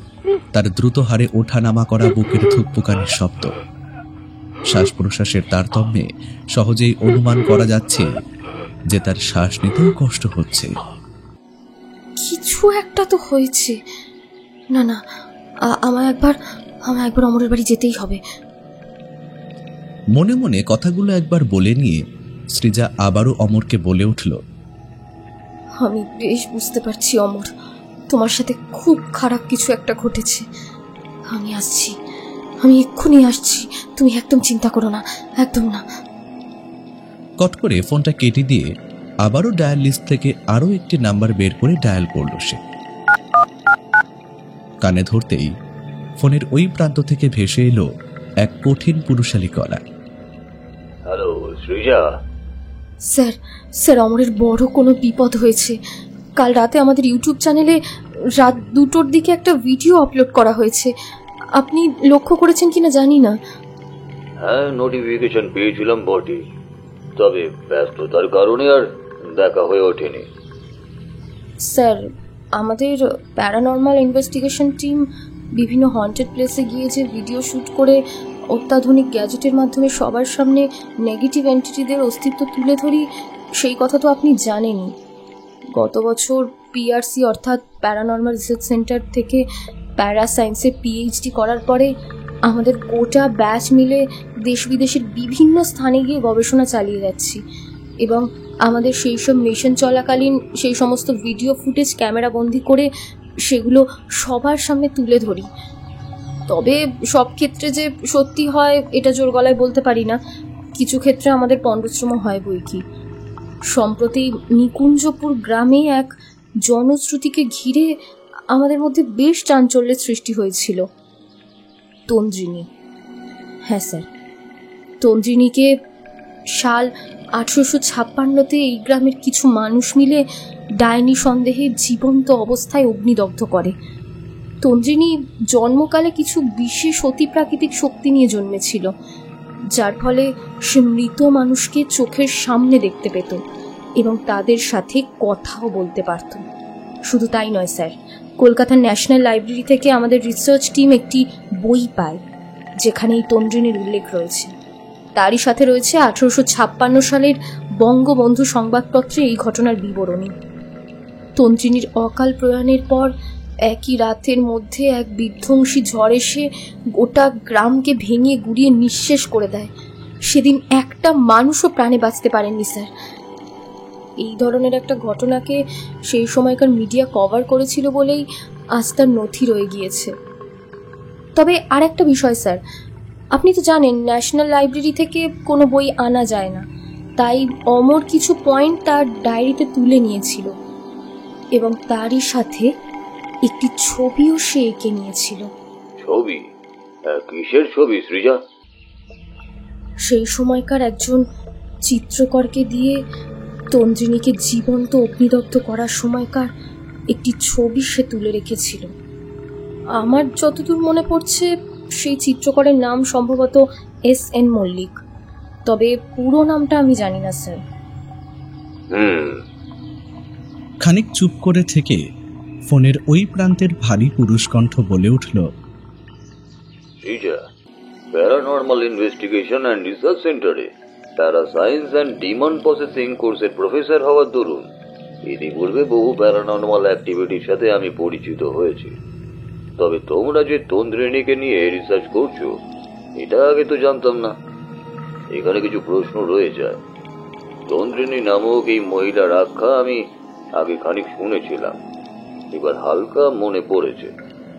তার দ্রুত হারে ওঠানামা করা বুকের ধুকপুকানির শব্দ। শ্বাস প্রশ্বাসের তারতম্যে সহজেই অনুমান করা যাচ্ছে যে তার শ্বাস নিতেও কষ্ট হচ্ছে।
কিছু একটা তো হয়েছে। না, আমায় একবার অমরের বাড়ি যেতেই হবে।
মনে মনে কথাগুলো একবার বলে নিয়ে সৃজা আবারও অমরকে বলে উঠল,
আমি বেশ বুঝতে পারছি অমর, তোমার সাথে খুব খারাপ কিছু একটা ঘটেছে। আমি এক্ষুনি আসছি, তুমি একদম চিন্তা করো না, একদম না।
কট করে ফোনটা কেটে দিয়ে আবারও ডায়াল লিস্ট থেকে আরো একটি নাম্বার বের করে ডায়াল করল সে। কানে ধরতেই ফোনের ওই প্রান্ত থেকে ভেসে এলো এক কঠিন পুরুষালী গলা।
হ্যালো সৃজা।
স্যার অমরের বড় কোনো বিপদ হয়েছে। কাল রাতে আমাদের ইউটিউব চ্যানেলে রাত 2টোর দিকে একটা ভিডিও আপলোড করা হয়েছে। আপনি লক্ষ্য করেছেন কিনা জানি না।
হ্যাঁ, নোটিফিকেশন পেয়েছিলাম বটে, তবে ব্যস্ততার কারণে আর দেখা হয়ে ওঠেনি।
স্যার, আমাদের প্যারানর্মাল ইনভেস্টিগেশন টিম বিভিন্ন হন্টেড প্লেসে গিয়ে যে ভিডিও শ্যুট করে অত্যাধুনিক গ্যাজেটের মাধ্যমে সবার সামনে নেগেটিভ এন্টিটিদের অস্তিত্ব তুলে ধরি, সেই কথা তো আপনি জানেনই। গত বছর পিআরসি অর্থাৎ প্যারানর্মাল রিসার্চ সেন্টার থেকে প্যারাসায়েন্সে পিএইচডি করার পরে আমাদের গোটা ব্যাচ মিলে দেশ বিদেশের বিভিন্ন স্থানে গিয়ে গবেষণা চালিয়ে যাচ্ছি। এবং আমাদের সেই সব মিশন চলাকালীন সেই সমস্ত ভিডিও ফুটেজ ক্যামেরা বন্দি করে সেগুলো সবার সামনে তুলে ধরি। তবে সব ক্ষেত্রে যে সত্যি হয় এটা জোর গলায় বলতে পারি না, কিছু ক্ষেত্রে আমাদের পণ্ডশ্রম হয় বই কি। সম্প্রতি নিকুঞ্জপুর গ্রামে এক জনশ্রুতিকে ঘিরে আমাদের মধ্যে বেশ চাঞ্চল্যের সৃষ্টি হয়েছিল। তন্দ্রিনী, হ্যাঁ স্যার, তন্দ্রিনীকে সাল 1856-তে এই গ্রামের কিছু মানুষ মিলে ডাইনি সন্দেহে জীবন্ত অবস্থায় অগ্নিদগ্ধ করে। তন্দ্রিনী জন্মকালে কিছু বিশেষ অতিপ্রাকৃতিক শক্তি নিয়ে জন্মেছিল, যার ফলে সে মৃত মানুষকে চোখের সামনে দেখতে পেত এবং তাদের সাথে কথাও বলতে পারত। শুধু তাই নয় স্যার, কলকাতার ন্যাশনাল লাইব্রেরি থেকে আমাদের রিসার্চ টিম একটি বই পায় যেখানে এই তন্দ্রিনীর উল্লেখ রয়েছে। তারই সাথে রয়েছে 1856 সালের বঙ্গবন্ধু সংবাদপত্রে এই ঘটনার বিবরণী। তন্দ্রিনীর অকাল প্রয়াণের পর একই রাতের মধ্যে এক বিধ্বংসী ঝড় এসে গোটা গ্রামকে ভেঙে গুড়িয়ে নিঃশেষ করে দেয়। সেদিন একটা মানুষও প্রাণে বাঁচতে পারেননি স্যার। এই ধরনের একটা ঘটনাকে সেই সময়কার মিডিয়া কভার করেছিল বলেই আজ তার নথি রয়ে গিয়েছে। তবে আর একটা বিষয় স্যার, আপনি তো জানেন ন্যাশনাল লাইব্রেরি থেকে কোনো বই আনা যায় না, তাই অমর কিছু পয়েন্ট তার ডায়েরিতে তুলে নিয়েছিল এবং তারই সাথে একটি ছবিও সে এঁকে নিয়েছিল।
ছবি? কিসের ছবি সৃজা?
সেই সময়কার একজন চিত্রকরকে দিয়ে তন্দ্রিনীকে জীবন্ত অগ্নিদগ্ধ করার সময়কার একটি ছবি সে তুলে রেখেছিল। আমার যতদূর মনে পড়ছে সেই চিত্রকরের নাম সম্ভবত S.N. মল্লিক, তবে পুরো নামটা আমি জানি না স্যার।
খানিক চুপ করে থেকে ফোনের ওই প্রান্তের ভারী পুরুষ কণ্ঠ বলে উঠল,
প্যারানর্মাল ইনভেস্টিগেশন অ্যান্ড রিসার্চ সেন্টারে প্যারাসায়েন্স অ্যান্ড ডিমন প্রসেসিং কোর্সের প্রফেসর হওয়ার দরুন ইতিপূর্বে বহু প্যারানর্মাল অ্যাক্টিভিটির সাথে আমি পরিচিত হয়েছি। তবে তোমরা যে তন্দ্রিনীকে নিয়ে রিসার্চ করছো এটা আগে তো জানতাম না। এখানে কিছু প্রশ্ন রয়ে যায়। তন্দ্রিনী নামক এই মহিলার আখ্যা আমি আগে খানিক শুনেছিলাম, এবার হালকা মনে পড়েছে।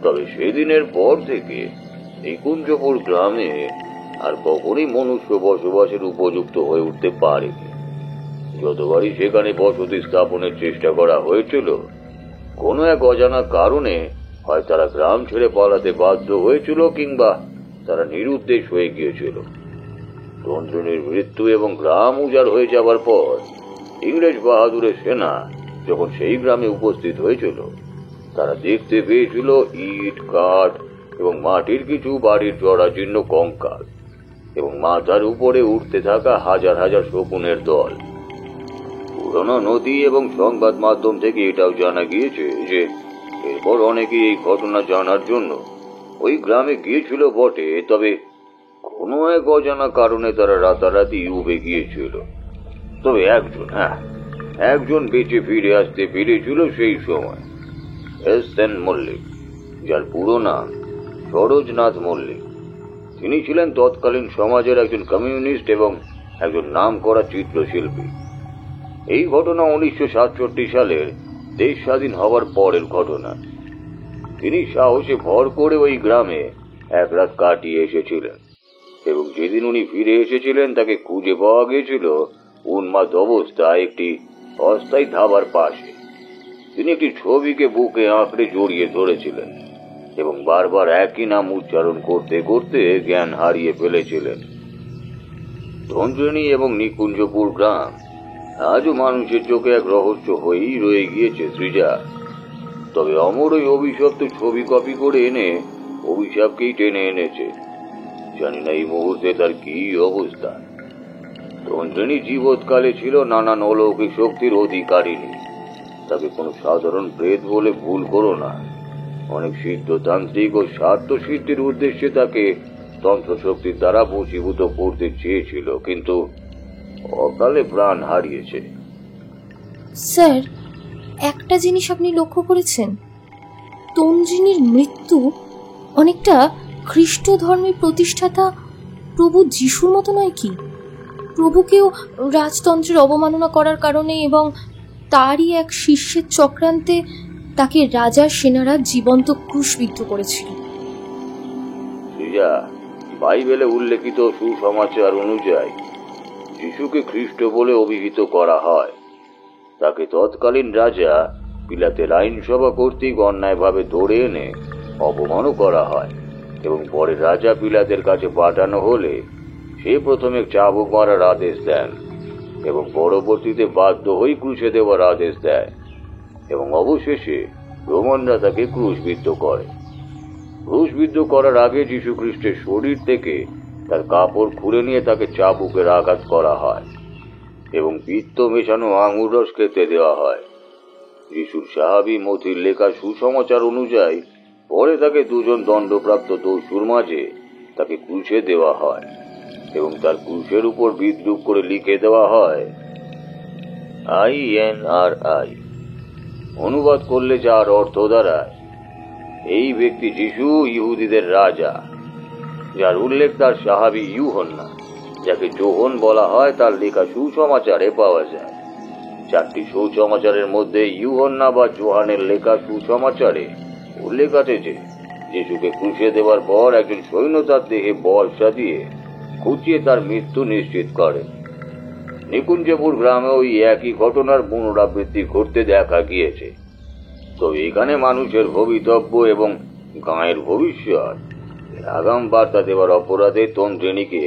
তবে সেদিনের পর থেকে নিকুঞ্জপুর গ্রামে আর কখনই মনুষ্য বসবাসের উপযুক্ত হয়ে উঠতে পারেনি। যতবারই সেখানে বসতি স্থাপনের চেষ্টা করা হয়েছিল, কোনো এক অজানা কারণে হয় তারা গ্রাম ছেড়ে পালাতে বাধ্য হয়েছিল কিংবা তারা নিরুদ্দেশ হয়ে গিয়েছিল। তন্দ্রিনীর মৃত্যু এবং গ্রাম উজাড় হয়ে যাবার পর ইংরেজ বাহাদুরের সেনা যখন সেই গ্রামে উপস্থিত হয়েছিল, তারা দেখতে পেয়েছিল ইট, কাঠ এবং মাটির কিছু বাড়ির জরাজীর্ণ কঙ্কাল এবং মাথার উপরে উঠতে থাকা হাজার হাজার শকুনের দল। পুরনো নথি এবং সংবাদ মাধ্যম থেকে এটাও জানা গিয়েছে যে এরপর অনেকেই এই ঘটনা জানার জন্য ওই গ্রামে গিয়েছিল বটে, তবে কোনো এক অজানা কারণে তারা রাতারাতি উবে গিয়েছিল। তবে একজন বেঁচে ফিরে আসতে পেরেছিল সেই সময়, S.N. মল্লিক, যার পুরো নাম সরোজনাথ মল্লিক। তিনি ছিলেন তৎকালীন সমাজের একজন কমিউনিস্ট এবং একজন নামকরা চিত্রশিল্পী। এই ঘটনা 1967 সালের দেশ স্বাধীন হওয়ার পরের ঘটনা। তিনি সাহসে ভর করে ওই গ্রামে এক রাত কাটিয়ে এসেছিলেন এবং যেদিন উনি ফিরে এসেছিলেন তাকে খুঁজে পাওয়া গিয়েছিল উন্মাদ অবস্থায় একটি অস্থায়ী ধাবার পাশে। তিনি একটি ছবিকে বুকে আঁকড়ে জড়িয়ে ধরেছিলেন এবং বারবার একই নাম উচ্চারণ করতে করতে জ্ঞান হারিয়ে ফেলেছিলেন। তন্দ্রিনী এবং নিকুঞ্জপুর গ্রাম আজও মানুষের চোখে এক রহস্য হয়েই রয়ে গিয়েছে সৃজা। তবে অমর ওই অভিশপ্ত ছবি কপি করে এনে অভিশাপকেই টেনে এনেছে। জানি না এই মুহূর্তে তার কি অবস্থা। তন্দ্রিনী জীবৎকালে ছিল নানান অলৌকিক শক্তির অধিকারিণী। তাকে কোনো সাধারণ প্রেত বলে ভুল করো না। অনেক সিদ্ধতান্ত্রিক ও স্বার্থ সিদ্ধির উদ্দেশ্যে তাকে তন্ত্র শক্তির দ্বারা বশীভূত করতে চেয়েছিল, কিন্তু অকালে প্রাণ হারিয়েছে।
স্যার, একটা জিনিস আপনি লক্ষ্য করেছেন, তন্দ্রিনীর মৃত্যু অনেকটা খ্রিস্ট ধর্মের প্রতিষ্ঠাতা প্রভু যিশুর মতো নয় কি? প্রভুকেও রাজতন্ত্রের অবমাননা করার কারণে এবং তারই এক শিষ্যের চক্রান্তে তাকে রাজার সেনারা জীবন্ত ক্রুশবিদ্ধ করেছিল।
বাইবেলে উল্লেখিত সুসমাচার অনুযায়ী যিশুকে খ্রিস্ট বলে অভিহিত করা হয়। তাকে তৎকালীন রাজা পিলাতের আইনসভা কর্তৃক অন্যায়ভাবে ধরে এনে অপমানও করা হয় এবং পরে রাজা পিলাতের কাছে পাঠানো হলে সে প্রথমে চাবুক মারার আদেশ দেন এবং পরবর্তীতে বাধ্য হয়ে ক্রুশে দেওয়ার আদেশ দেয় এবং অবশেষে রোমানরা তাকে ক্রুশবিদ্ধ করে। ক্রুশবিদ্ধ করার আগে যীশু খ্রিস্টের শরীর থেকে তার কাপড় খুলে নিয়ে তাকে চাবুকের আঘাত করা হয় এবং পিত্ত মেশানো আঙুর রস খেতে দেওয়া হয়। যিশুর সাহাবী মথির লেখা সুসমাচার অনুযায়ী পরে তাকে দুজন দণ্ডপ্রাপ্ত দস্যুর মাঝে তাকে ক্রুশে দেওয়া হয় এবং তার ক্রুশের উপর বিদ্রূপ করে লিখে দেওয়া হয় INRI। অনুবাদ করলে যার অর্থ দাঁড়ায় এই ব্যক্তি যিশু ইহুদিদের রাজা, যার উল্লেখ তার সাহাবী ইউহান্না, যাকে যোহন বলা হয়, তার লেখা সুসমাচারে পাওয়া যায়। চারটি সুসমাচারের মধ্যে ইউহান্না বা যোহানের লেখা সুসমাচারে উল্লেখ আছে যে যিশুকে ক্রুশে দেওয়ার পর একজন সৈন্য তার দেহে বর্ষা দিয়ে খুঁচিয়ে তার মৃত্যু নিশ্চিত করে। নিকুঞ্জপুর গ্রামে ওই একই ঘটনার পুনরাবৃত্তি ঘটতে দেখা গিয়েছে। তো এখানে মানুষের ভবিতব্য এবং গাঁয়ের ভবিষ্যৎ আগাম বার্তা দেওয়ার অপরাধে তন্ত্রিণীকে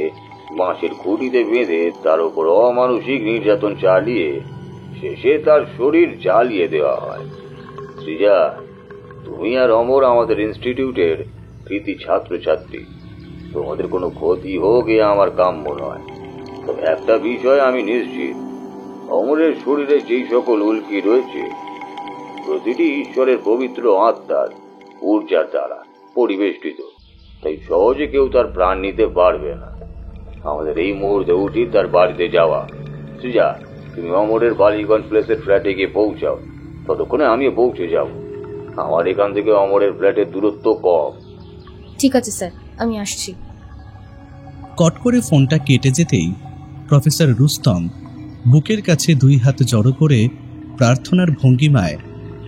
বাঁশের খুঁটিতে বেঁধে তার উপর অমানসিক নির্যাতন চালিয়ে শেষে তার শরীর জ্বালিয়ে দেওয়া হয়। শ্রীজা, তুমি আর অমর আমাদের ইনস্টিটিউটের কৃতি ছাত্রছাত্রী। তোমাদের কোনো ক্ষতি হোক এ আমার কাম্য নয়। তবে একটা বিষয় আমি নিশ্চিত, অমরের শরীরে যেই সকল উল্কি রয়েছে প্রতিটি ঈশ্বরের পবিত্র আত্মার ঊর্জার দ্বারা পরিবেষ্টিত, তাই সহজে কেউ তার প্রাণ নিতে পারবে না। আমাদের এই মুহূর্তে উচিত তার বাড়িতে যাওয়া। সুজা, তুমি অমরের বালিগঞ্জ প্লেসের ফ্ল্যাটে গিয়ে পৌঁছাও, ততক্ষণে আমিও পৌঁছে যাব। আমার এখান থেকে অমরের ফ্ল্যাটের দূরত্ব কম।
ঠিক আছে স্যার, আমি আসছি।
কট করে ফোনটা কেটে যেতেই প্রফেসর রুস্তম বুকের কাছে দুই হাত জড়ো করে প্রার্থনার ভঙ্গিমায়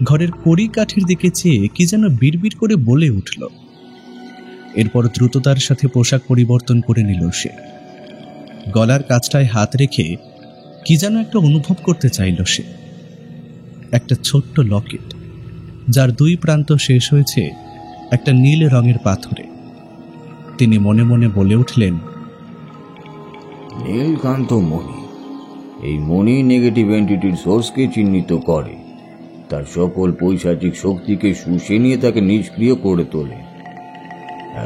ঘরের কড়ি কাঠির দিকে চেয়ে কি যেন বিড়বিড় করে বলে উঠল। এরপর দ্রুততার সাথে পোশাক পরিবর্তন করে নিল সে। গলার কাছটায় হাত রেখে কি যেন একটা অনুভব করতে চাইল সে। একটা ছোট্ট লকেট, যার দুই প্রান্ত শেষ হয়েছে একটা নীল রঙের পাথরে। তিনি মনে মনে বলে উঠলেন,
নীলকান্ত মণি। এই মণি নেগেটিভ এন্টিটির সোর্সকে চিহ্নিত করে, তার সকল পৈশাচিক শক্তিকে শুষে নিয়ে তাকে নিষ্ক্রিয় করে তোলে।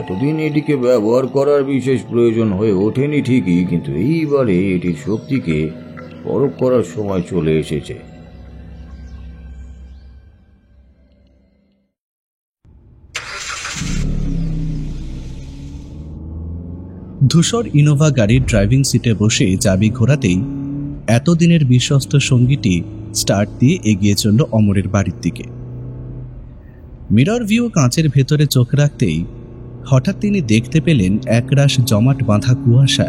এতদিন এটিকে ব্যবহার করার বিশেষ প্রয়োজন হয়ে ওঠেনি ঠিকই, কিন্তু এইবারে এটির শক্তিকে পরখ করার সময় চলে এসেছে।
ধূসর ইনোভা গাড়ির ড্রাইভিং সিটে বসে চাবি ঘোরাতেই এতদিনের বিশ্বস্ত সঙ্গীটি স্টার্ট দিয়ে এগিয়ে চলল অমরের বাড়ির দিকে। মিরর ভিউ কাঁচের ভেতরে চোখ রাখতেই হঠাৎ তিনি দেখতে পেলেন একরাশ জমাট বাঁধা কুয়াশা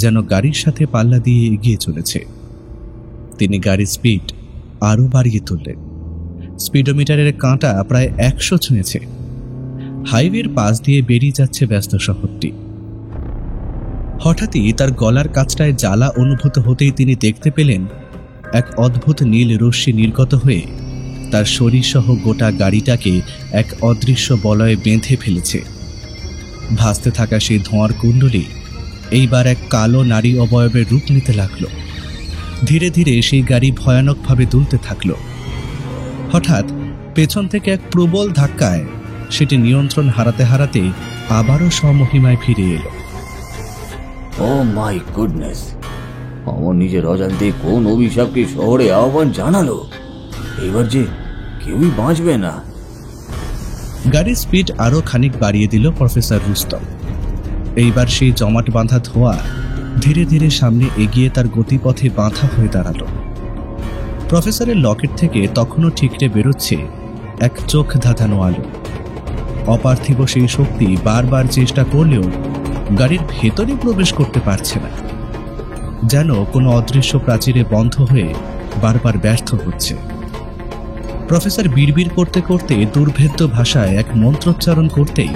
যেন গাড়ির সাথে পাল্লা দিয়ে এগিয়ে চলেছে। তিনি গাড়ির স্পিড আরও বাড়িয়ে তুললেন। স্পিডোমিটারের কাঁটা প্রায় 100 ছুঁয়েছে। হাইওয়ের পাশ দিয়ে বেরিয়ে যাচ্ছে ব্যস্ত শহরটি। হঠাৎই তার গলার কাছটায় জ্বালা অনুভূত হতেই তিনি দেখতে পেলেন এক অদ্ভুত নীল রশ্মি নির্গত হয়ে তার শরীরসহ গোটা গাড়িটাকে এক অদৃশ্য বলয়ে বেঁধে ফেলেছে। ভাসতে থাকা সেই ধোঁয়ার কুণ্ডলী এইবার এক কালো নারী অবয়বের রূপ নিতে লাগলো। ধীরে ধীরে সেই গাড়ি ভয়ানকভাবে দুলতে থাকলো। হঠাৎ পেছন থেকে এক প্রবল ধাক্কায় সেটি নিয়ন্ত্রণ হারাতে হারাতে আবারও স্বমহিমায় ফিরে এলো।
ও মাই গুডনেস! আমার নিজের অজান্তে কোন অভিশাপকে শহরে আহ্বান জানালো। এবার যে কেউই বাঁচবে না।
গাড়ির স্পিড আরো খানিক বাড়িয়ে দিল প্রফেসর রুস্তম। এইবার সেই জমাট বাঁধা ধোঁয়া ধীরে ধীরে সামনে এগিয়ে তার গতিপথে বাঁধা হয়ে দাঁড়ালো। প্রফেসরের লকেট থেকে তখনও ঠিকরে বেরোচ্ছে এক চোখ ধাঁধানো আলো। অপার্থিব সেই শক্তি বারবার চেষ্টা করলেও গাড়ির ভেতরে প্রবেশ করতে পারছে না। যেন কোনো অদৃশ্য প্রাচীরে বন্ধ হয়ে বারবার ব্যর্থ হচ্ছে। প্রফেসর বিড়বিড় করতে করতে দুর্ভেদ্য ভাষায় এক মন্ত্রোচ্চারণ করতেই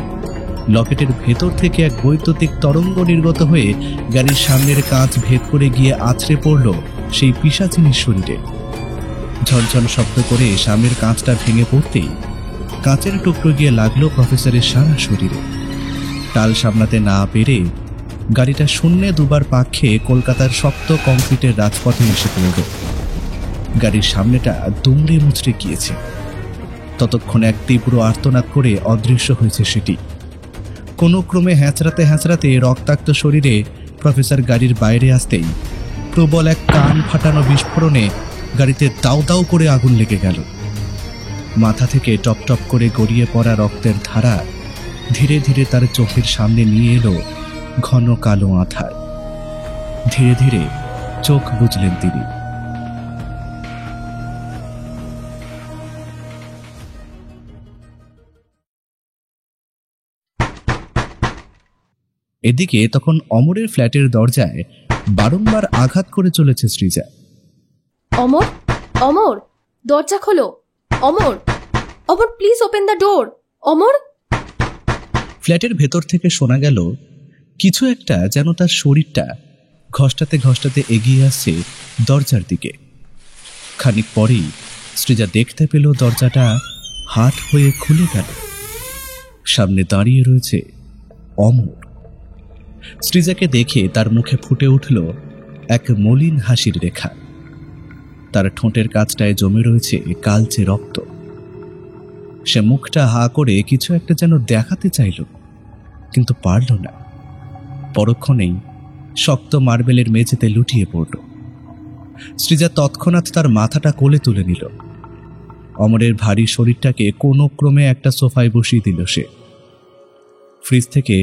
লকেটের ভেতর থেকে এক বৈদ্যুতিক তরঙ্গ নির্গত হয়ে গাড়ির সামনের কাঁচ ভেদ করে গিয়ে আছড়ে পড়ল সেই পিশাচিনীর শরীরে। ঝনঝন শব্দ করে সামনের কাঁচটা ভেঙে পড়তেই কাঁচের টুকরো গিয়ে লাগলো প্রফেসরের সারা শরীরে। টাল সামলাতে না পেরে গাড়িটা শূন্যে দুবার পাক খেয়ে কলকাতার শক্ত কংক্রিটের রাজপথে এসে পড়ল। গাড়ির সামনেটা দুমড়ে মুচড়ে গিয়েছে। ততক্ষণে এক তীব্র আর্তনাদ করে অদৃশ্য হয়েছে সেটি। কোনো ক্রমে হ্যাঁচড়াতে হ্যাঁচড়াতে রক্তাক্ত শরীরে প্রফেসর গাড়ির বাইরে আসতেই প্রবল এক কান ফাটানো বিস্ফোরণে গাড়িতে দাউ দাউ করে আগুন লেগে গেল। মাথা থেকে টপ টপ করে গড়িয়ে পড়া রক্তের ধারা ধীরে ধীরে তার চোখের সামনে নিয়ে এলো ঘন কালো আঁধার। ধীরে ধীরে চোখ বুঝলেন তিনি। এদিকে তখন অমরের ফ্ল্যাটের দরজায় বারংবার আঘাত করে চলেছে সৃজা।
অমর, অমর, দরজা খোলো। অমর, অমর, প্লিজ ওপেন দ্য ডোর। অমর।
ফ্ল্যাটের ভেতর থেকে শোনা গেল কিছু একটা যেন তার শরীরটা ঘষ্টাতে ঘষ্টাতে এগিয়ে আসছে দরজার দিকে। খানিক পরেই সৃজা দেখতে পেল দরজাটা হাট হয়ে খুলে গেল। সামনে দাঁড়িয়ে রয়েছে অমর। সৃজাকে দেখে তার মুখে ফুটে উঠল এক মলিন হাসির রেখা। তার ঠোঁটের কাছটায় জমে রয়েছে কালচে রক্ত। সে মুখটা হা করে কিছু একটা যেন দেখাতে চাইল, কিন্তু পারল না। পরক্ষণেই শক্ত মার্বেলের মেঝেতে লুটিয়ে পড়ল। সৃজা তৎক্ষণাৎ তার মাথাটা কোলে তুলে নিল। অমরের ভারী শরীরটাকে কোনো ক্রমে একটা সোফায় বসিয়ে দিল সে। ফ্রিজ থেকে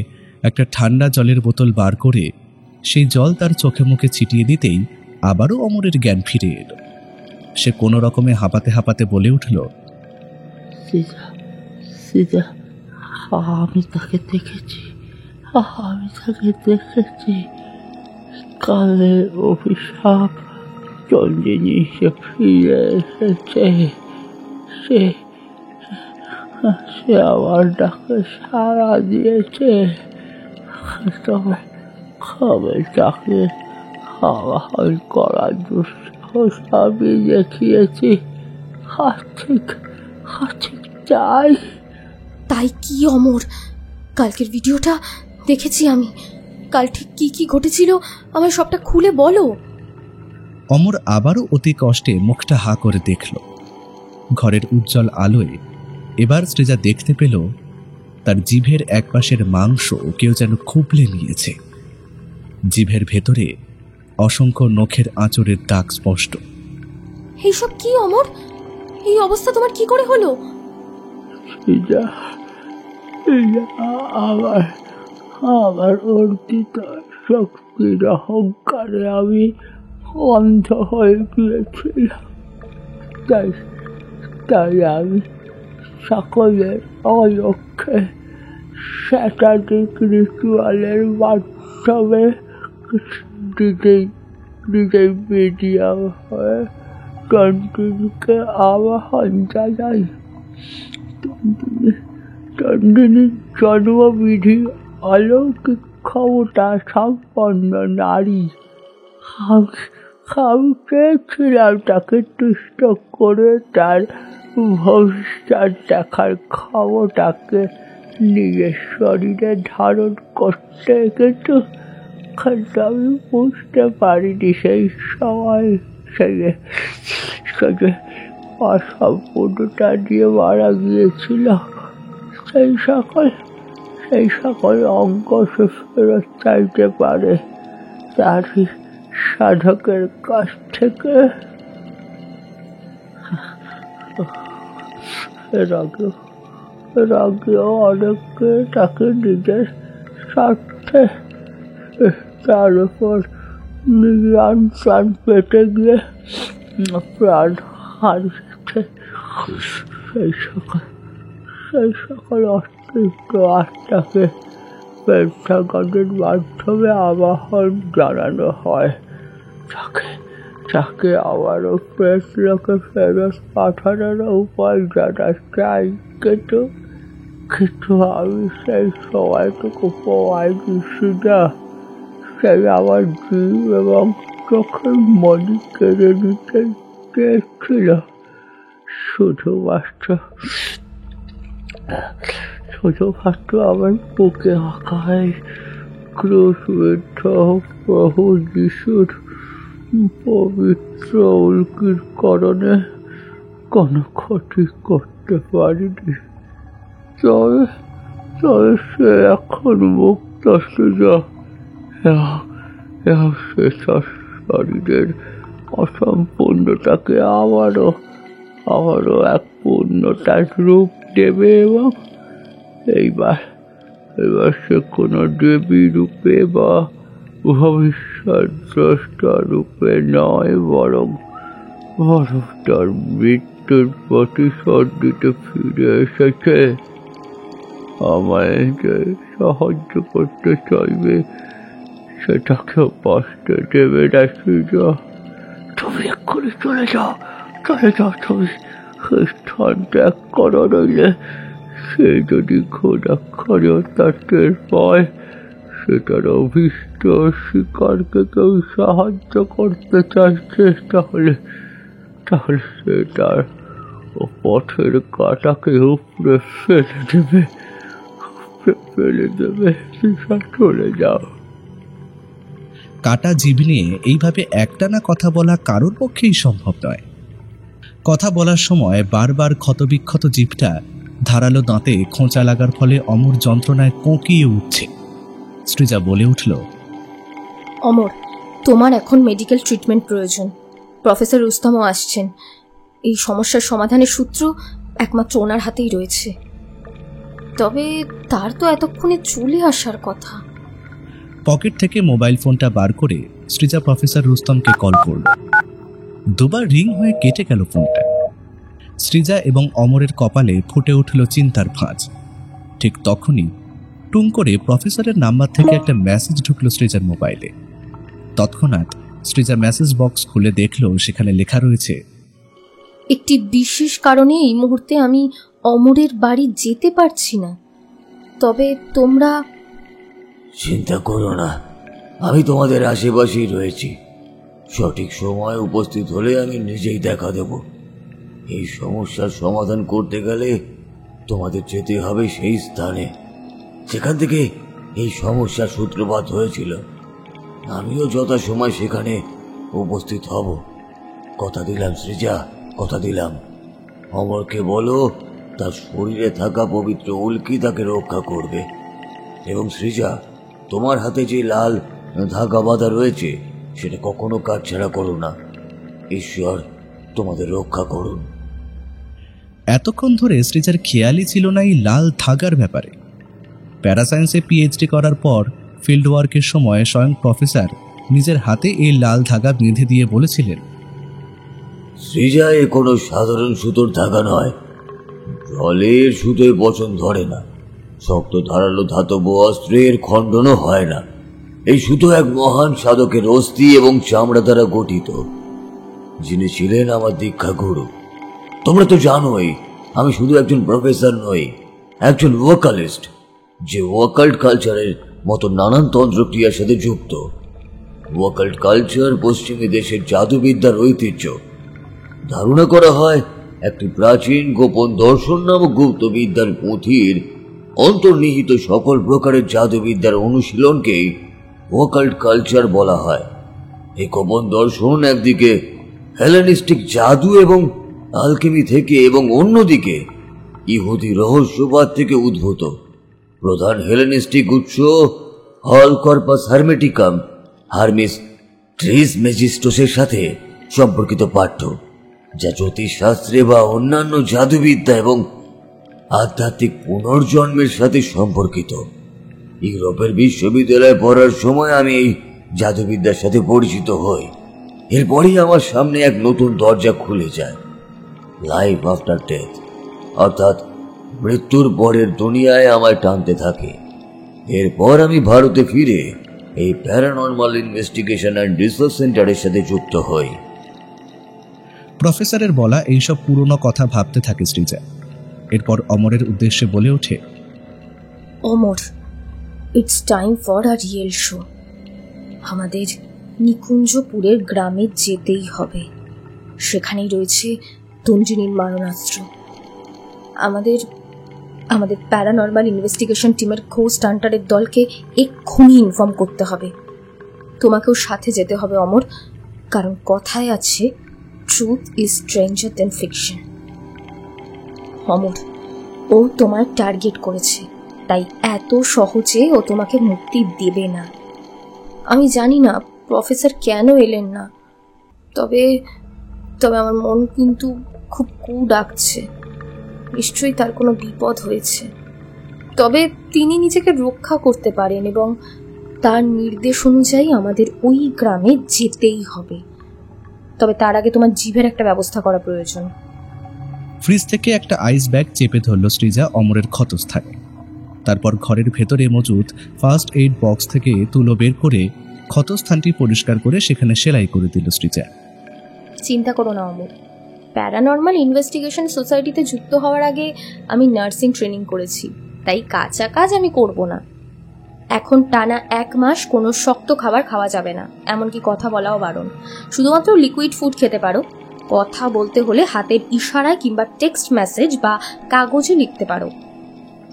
একটা ঠান্ডা জলের বোতল বার করে সেই জল তার চোখে মুখে ছিটিয়ে দিতেই আবারও অমরের জ্ঞান ফিরে এলো। সে কোনো রকমে হাঁপাতে হাঁপাতে বলে উঠল,
আমি তাকে দেখেছি, কালের অভিশাপ চন্ডিনী সে ফিরে এসেছে। সে আমার ডাকে সাড়া দিয়েছে। তবে কবে তাকে আবাহন করার দুঃসাহস আমি দেখিয়েছি। ঠিক তাই।
তাই কি অমর? কালকের ভিডিওটা দেখেছি আমি। কাল ঠিক কি কি ঘটেছিল আমায় সবটা খুলে বলো।
অমর আবারও অতি কষ্টে মুখটা হা করে দেখল। ঘরের উজ্জ্বল আলোয় এবার সৃজা দেখতে পেল তার জিভের একপাশের মাংস কেউ যেন খুবলে নিয়েছে। জিভের ভেতরে অসংখ্য নখের আঁচড়ের দাগ স্পষ্ট।
এইসব কি অমর? এই অবস্থা তোমার কি করে হলো?
আমার অর্জিত শক্তির অহংকারে আমি অন্ধ হয়ে গিয়েছিলাম। তাই আমি সকলের অলক্ষ্যে স্যাটানিক রিচুয়ালের মাধ্যমে নিজেই মিডিয়াম হয়ে চন্ডিনীকে আবাহন জানাই। চন্ডিনীর জন্মবিধি অলৌকিক ক্ষমতা সম্পন্ন নারী। আমি চেয়েছিলাম তাকে তুষ্ট করে তার ভবিষ্যৎ দেখার ক্ষমতাকে নিজের শরীরে ধারণ করতে, কিন্তু আমি বুঝতে পারিনি সেই সময় সে অসম্পূর্ণতা দিয়ে মারা গিয়েছিল। সেই সকল অঙ্গ সে ফেরত চাইতে পারে তার সাধকের কাছ থেকে। এর আগেও অনেককে তাকে নিজের স্বার্থে তার উপর নিয়ন্ত্রণ পেতে গিয়ে প্রাণ হারিয়েছে। সেই সকল অস্তিত্ব আত্মাকে পেন্টাগনের মাধ্যমে আবাহন জানানো হয়। তাকে আবারও প্রেস লোকে ফেরত পাঠানোর উপায় জানা চাই, কিন্তু আমি সেই সময়টুকু পাইনি না। সেই আমার জীব এবং চোখের মনি কেড়ে নিতে চেয়েছিল। শুধুমাত্র আমার বুকে আঁকায় ক্রুশবিদ্ধ প্রভু যিশুর পবিত্র উল্কির কারণে কোনো ক্ষতি করতে পারিনি। তবে সে এখন মুক্ত সুযোগ এবং সে তার শরীরের অসম্পূর্ণতাকে আবারও এক পূর্ণতার রূপ দেবে এবং এইবার সে কোনো দেবী রূপে বা ভবিষ্যৎ দ্রষ্টা রূপে নয়, বরং তার মৃত্যুর প্রতিশোধ দিতে ফিরে এসেছে। আমায় যে সাহায্য করতে চাইবে সেটাকে বাঁচতে দেবে না। তুমি এক্ষুনি চলে যাও তুমি স্থান ত্যাগ করো, নইলে সে যদি খোদাক্ষরে তার টের পায় সেটার অভীষ্ট শিকারকে কেউ সাহায্য করতে চাইছে, তাহলে সে তার পথের কাঁটাকে উপড়ে ফেলে দেবে। চলে যাও।
কাটা জিভ নিয়ে এইভাবে একটানা কথা বলা কারোর পক্ষেই সম্ভব নয়। কথা বলার সময় বারবার ক্ষতবিক্ষত জিভটা ধারালো দাঁতে খোঁচা লাগার ফলে অমর যন্ত্রণায় কোঁকিয়ে উঠছে। সৃজা বলে উঠল,
অমর, তোমার এখন মেডিকেল ট্রিটমেন্ট প্রয়োজন। প্রফেসর রুস্তমও আসছেন। এই সমস্যার সমাধানের সূত্র একমাত্র ওনার হাতেই রয়েছে। তবে তার তো এতক্ষণে চলে আসার কথা।
পকেট থেকে মোবাইল ফোনটা বার করে সৃজা প্রফেসর রুস্তমকে কল করল। দুবার রিং হয়ে কেটে গেল ফোনটা। সৃজা এবং অমরের কপালে ফুটে উঠল চিন্তার ভাঁজ। ঠিক তখনই টুং করে প্রফেসরের নাম্বার থেকে একটা মেসেজ ঢুকলো সৃজার মোবাইলে। তৎক্ষণাৎ সৃজা মেসেজ বক্স খুলে দেখল সেখানে লেখা রয়েছে,
একটি বিশেষ কারণে এই মুহূর্তে আমি অমরের বাড়ি যেতে পারছি না। তবে তোমরা
চিন্তা করো না, আমি তোমাদের আশেপাশেই রয়েছি। সঠিক সময় উপস্থিত হলে আমি নিজেই দেখা দেব। এই সমস্যার সমাধান করতে গেলে তোমাদের যেতে হবে সেই স্থানে যেখান থেকে এই সমস্যার সূত্রপাত হয়েছিল। আমিও যথাসময় সেখানে উপস্থিত হব। কথা দিলাম সৃজা, কথা দিলাম। অমরকে বলো তার শরীরে থাকা পবিত্র উল্কি তাকে রক্ষা করবে। এবং সৃজা, তোমার হাতে যে লাল ধাগা বাঁধা রয়েছে সেটা কখনো কাজ ছাড়া করো না। ঈশ্বর তোমাদের রক্ষা করুন।
এতক্ষণ ধরে সৃজার খেয়ালই ছিল না এই লাল ধাগার ব্যাপারে। প্যারাসায়েন্সে পিএইচডি করার পর ফিল্ড ওয়ার্কের সময় স্বয়ং প্রফেসর নিজের হাতে এই লাল ধাগা বেঁধে দিয়ে বলেছিলেন,
সৃজা এ কোনো সাধারণ সুতোর ধাগা নয়। জলের সুতোয় বচন ধরে না, শক্ত ধারালো ধাতব অস্ত্রের খণ্ডনও হয় না। এই সুতো এক মহান সাধকের অস্থি এবং চামড়া দ্বারা গঠিত, যিনি ছিলেন আমার দীক্ষা গুরু। তোমরা তো জানোই আমি শুধু একজন প্রফেসর নই, একজন ভোকালিস্ট, যে ওয়াকাল্ট কালচারের মতো নানান তন্ত্রক্রিয়ার সাথে যুক্ত। ওয়াকাল্ট কালচার পশ্চিমী দেশের জাদুবিদ্যার ঐতিহ্য। ধারণা করা হয় একটি প্রাচীন গোপন দর্শন নামক গুপ্তবিদ্যার পুঁথির অন্তর্নিহিত সকল প্রকারের জাদুবিদ্যার অনুশীলনকেই ওয়াকাল্ট কালচার বলা হয়। এই গোপন দর্শন একদিকে হেলেনিস্টিক জাদু এবং আলকেমি থেকে এবং অন্যদিকে ইহুদি রহস্যবাদ থেকে উদ্ভূত। প্রধান হেলেনিস্টিক উৎস হল কর্পাস হার্মেটিকাম হার্মিস ট্রিসমেজিস্টোসের সাথে সম্পর্কিত পাঠ্য, যা জ্যোতিষশাস্ত্রে বা অন্যান্য জাদুবিদ্যা এবং আধ্যাত্মিক পুনর্জন্মের সাথে সম্পর্কিত। ইউরোপের বিশ্ববিদ্যালয়ে পড়ার সময় আমি এই জাদুবিদ্যার সাথে পরিচিত হই। এরপরই আমার সামনে এক নতুন দরজা খুলে যায়, লাইফ আফটার ডেথ, অর্থাৎ মৃত্যুর পরের দুনিয়ায় আমায় টানতে থাকে। এরপর আমি ভারতে ফিরে
এই প্যারানর্মাল ইনভেস্টিগেশন অ্যান্ড রিসার্চ সেন্টারের সাথে যুক্ত হই।
প্রফেসরের বলা এইসব পুরনো কথা ভাবতে থাকে সৃজা। এরপর অমরের উদ্দেশ্যে বলে ওঠে,
Amar, it's time for a real show. আমাদের নিকুঞ্জপুরের গ্রামে যেতেই হবে। সেখানেই রয়েছে তঞ্জিনীর মারণাস্ত্র। আমাদের আমাদের প্যারানর্মাল ইনভেস্টিগেশন টিমের ঘোস্ট হান্টারের দলকে এক্ষুনি ইনফর্ম করতে হবে। তোমাকেও সাথে যেতে হবে অমর, কারণ কথায় আছে, truth is stranger than fiction. Amar, ও তোমার টার্গেট করেছে, তাই এত সহজে ও তোমাকে মুক্তি দেবে না। আমি জানি না প্রফেসর কেন এলেন না, তবে তবে আমার মন কিন্তু খুব কু ডাকছে। নিশ্চয়ই তার কোনো বিপদ হয়েছে। তবে তিনি নিজেকে রক্ষা করতে পারেন এবং তার নির্দেশ অনুযায়ী আমাদের ওই গ্রামে যেতেই হবে। তবে তার আগে তোমার জিভের একটা ব্যবস্থা করা প্রয়োজন।
ফ্রিজ থেকে একটা আইস ব্যাগ চেপে ধরল সৃজা অমরের ক্ষতস্থানে। তারপর ঘরের ভেতরে মজুদ ফার্স্ট এইড বক্স থেকে তুলো বের করে ক্ষতস্থানটি পরিষ্কার করে সেখানে সেলাই করে দিল সৃজা।
চিন্তা করো না অমর, প্যারানর্মাল ইনভেস্টিগেশন সোসাইটিতে যুক্ত হওয়ার আগে আমি নার্সিং ট্রেনিং করেছি, তাই কাঁচা কাজ আমি করব না। এখন টানা 1 মাস কোনো শক্ত খাবার খাওয়া যাবে না, এমনকি কথা বলাও বারণ। শুধুমাত্র লিকুইড ফুড খেতে পারো। কথা বলতে হলে হাতের ইশারায় কিংবা টেক্সট মেসেজ বা কাগজে লিখতে পারো।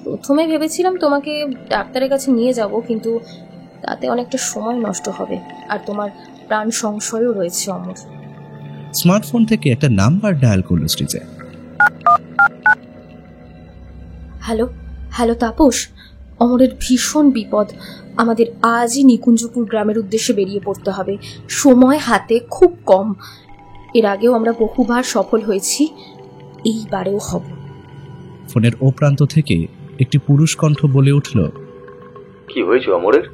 প্রথমে ভেবেছিলাম তোমাকে ডাক্তারের কাছে নিয়ে যাব, কিন্তু তাতে অনেকটা সময় নষ্ট হবে, আর তোমার প্রাণ সংশয়ও রয়েছে অমর।
স্মার্টফোন থেকে একটা নাম্বার ডায়াল করল সৃজা।
হ্যালো হ্যালো তাপস, অমরের ভীষণ বিপদ। আমাদের আজই নিকুঞ্জপুর গ্রামের উদ্দেশ্যে বেরিয়ে পড়তে হবে। সময় হাতে খুব কম। এর আগেও আমরা বহুবার সফল হয়েছি, এইবারেও হব।
ফোনের ও প্রান্ত থেকে একটি পুরুষ কণ্ঠ বলে উঠল,
কি হয়েছে অমরের?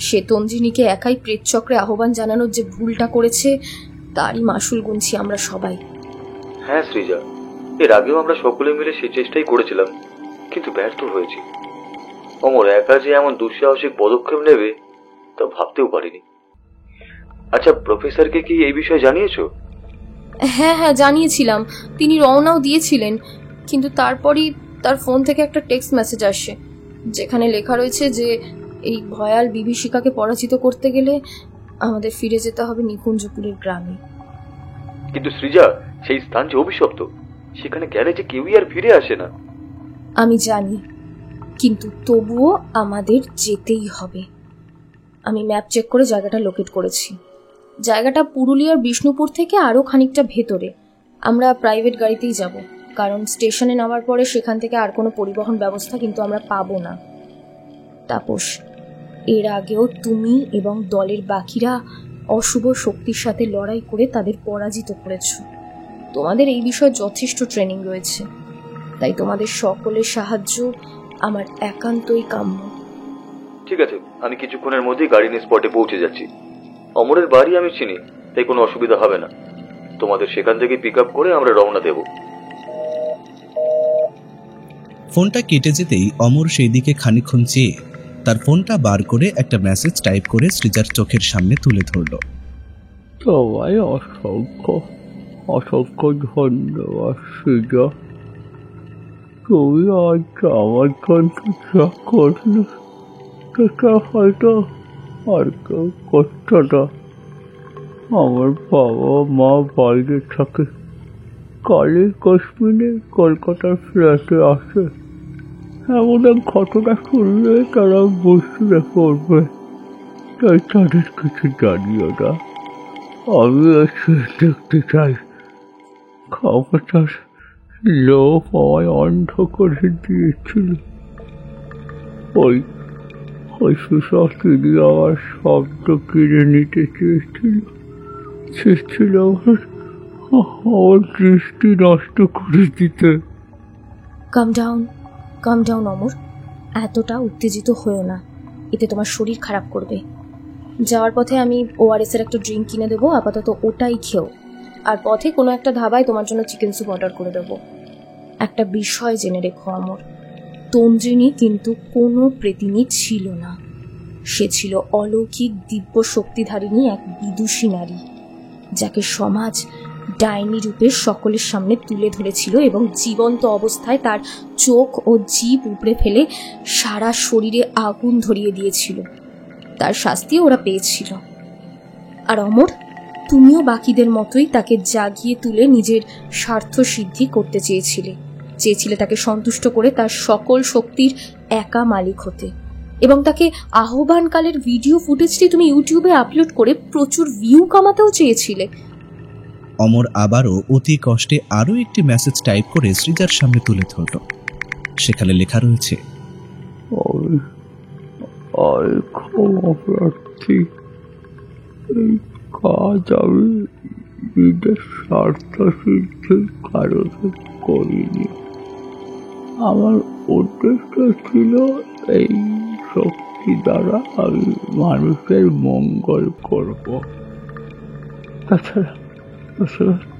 সে তঞ্জিনীকে একাই প্রেতচক্রে আহ্বান জানানোর যে ভুলটা করেছে, তারই মাসুল গুনছি আমরা সবাই।
হ্যাঁ সৃজা, এর আগেও আমরা সকলে মিলে সে চেষ্টাই করেছিলাম, কিন্তু ব্যর্থ হয়েছি। অমর একা যে এমন দুঃসাহসিক পদক্ষেপ নেবে তা ভাবতেও পারিনি। আচ্ছা, প্রফেসরকে কি এই বিষয়ে জানিয়েছো?
হ্যাঁ হ্যাঁ জানিয়েছিলাম, তিনি রওনাও দিয়েছিলেন, কিন্তু তারপরই তার ফোন থেকে একটা টেক্সট মেসেজ আসে, যেখানে লেখা রয়েছে যে এই ভয়াল বিভীষিকাকে পরাজিত করতে গেলে আমাদের ফিরে যেতে হবে নিকুঞ্জপুরের গ্রামে।
কিন্তু সৃজা, সেই স্থান যে অভিশপ্ত, সেখানে গেলে যে কেউই আর ফিরে আসে না।
আমি জানি, কিন্তু তবুও আমাদের যেতেই হবে। আমি ম্যাপ চেক করে জায়গাটা লোকেট করেছি। জায়গাটা পুরুলিয়ার বিষ্ণুপুর থেকে আরও খানিকটা ভেতরে। আমরা প্রাইভেট গাড়িতেই যাব, কারণ স্টেশনে নামার পরে সেখান থেকে আর কোনো পরিবহন ব্যবস্থা কিন্তু আমরা পাবো না। তাপস, এর আগেও তুমি এবং দলের বাকিরা অশুভ শক্তির সাথে লড়াই করে তাদের পরাজিত করেছ। তোমাদের এই বিষয়ে যথেষ্ট ট্রেনিং রয়েছে, তাই তোমাদের সকলের সাহায্য আমার একান্তই কাম্য।
ঠিক আছে, আমি কিছুক্ষণের মধ্যেই গাড়ি নিয়ে স্পটে পৌঁছে যাচ্ছি। অমরের বাড়ি আমি চিনি, তাই কোনো অসুবিধা হবে না। তোমাদের সেখান থেকে পিক আপ করে আমরা রওনা দেব।
ফোনটা কেটে যেতেই অমর সেই দিকে খানিকক্ষণ চেয়ে তার ফোনটা বার করে একটা মেসেজ টাইপ করে সৃজার চোখের সামনে তুলে ধরল।
তোমায় অসংখ্য অসংখ্য ধন্যবাদ সৃজা। তুমি আজ আমার জন্য যা করলে সেটা হয়তো আর কেউ করতো না। আমার বাবা মা বাইরে থাকে, কালী কাশ্মীরে কলকাতার ফ্ল্যাটে আসে। এমন এক ঘটনা শুনলে তারা বুঝতে পারবে, তাই তাদের কিছু জানিও না। আমি এসে দেখতে চাই। ক্ষমতার লোভ আমায় অন্ধ করে দিয়েছিল। ওই সুশাসিনী আমার শব্দ কিনে নিতে চেয়েছিল আমার দৃষ্টি নষ্ট করে দিতে।
কাম ডাউন অমর, এতটা উত্তেজিত হয়েও না, এতে তোমার শরীর খারাপ করবে। যাওয়ার পথে আমি ORS এর একটা ড্রিঙ্ক কিনে দেবো, আপাতত ওটাই খেও। আর পথে কোনো একটা ধাবায় তোমার জন্য চিকেন স্যুপ অর্ডার করে দেবো। একটা বিষয় জেনে রেখো অমর, তঞ্জিনী কিন্তু কোনো প্রেতিনী ছিল না। সে ছিল অলৌকিক দিব্য শক্তিধারিণী এক বিদুষী নারী, যাকে সমাজ ডাইনি রূপে সকলের সামনে তুলে ধরেছিল এবং জীবন্ত অবস্থায় তার চোখ ও জিভ উপড়ে ফেলে সারা শরীরে আগুন ধরিয়ে দিয়েছিল। তার শাস্তিও ওরা পেয়েছিল। আর অমর, তুমিও বাকিদের মতোই তাকে জাগিয়ে তুলে নিজের স্বার্থ সিদ্ধি করতে চেয়েছিলে তাকে সন্তুষ্ট করে তার সকল শক্তির একা মালিক হতে, এবং তাকে আহ্বানকালের ভিডিও ফুটেজটি তুমি ইউটিউবে আপলোড করে প্রচুর ভিউ কামাতেও চেয়েছিলে।
অমর আবারও অতি কষ্টে আরও একটি মেসেজ টাইপ করে সৃজার সামনে তুলে ধরল। সেখানে লেখা রয়েছে,
ক্ষমা প্রার্থী, এই কাজ আমি নিজের স্বার্থ সিদ্ধির কারণে করিনি। আমার উদ্দেশ্য ছিল এই শক্তি দ্বারা আমি মানুষের মঙ্গল করব। তাছাড়া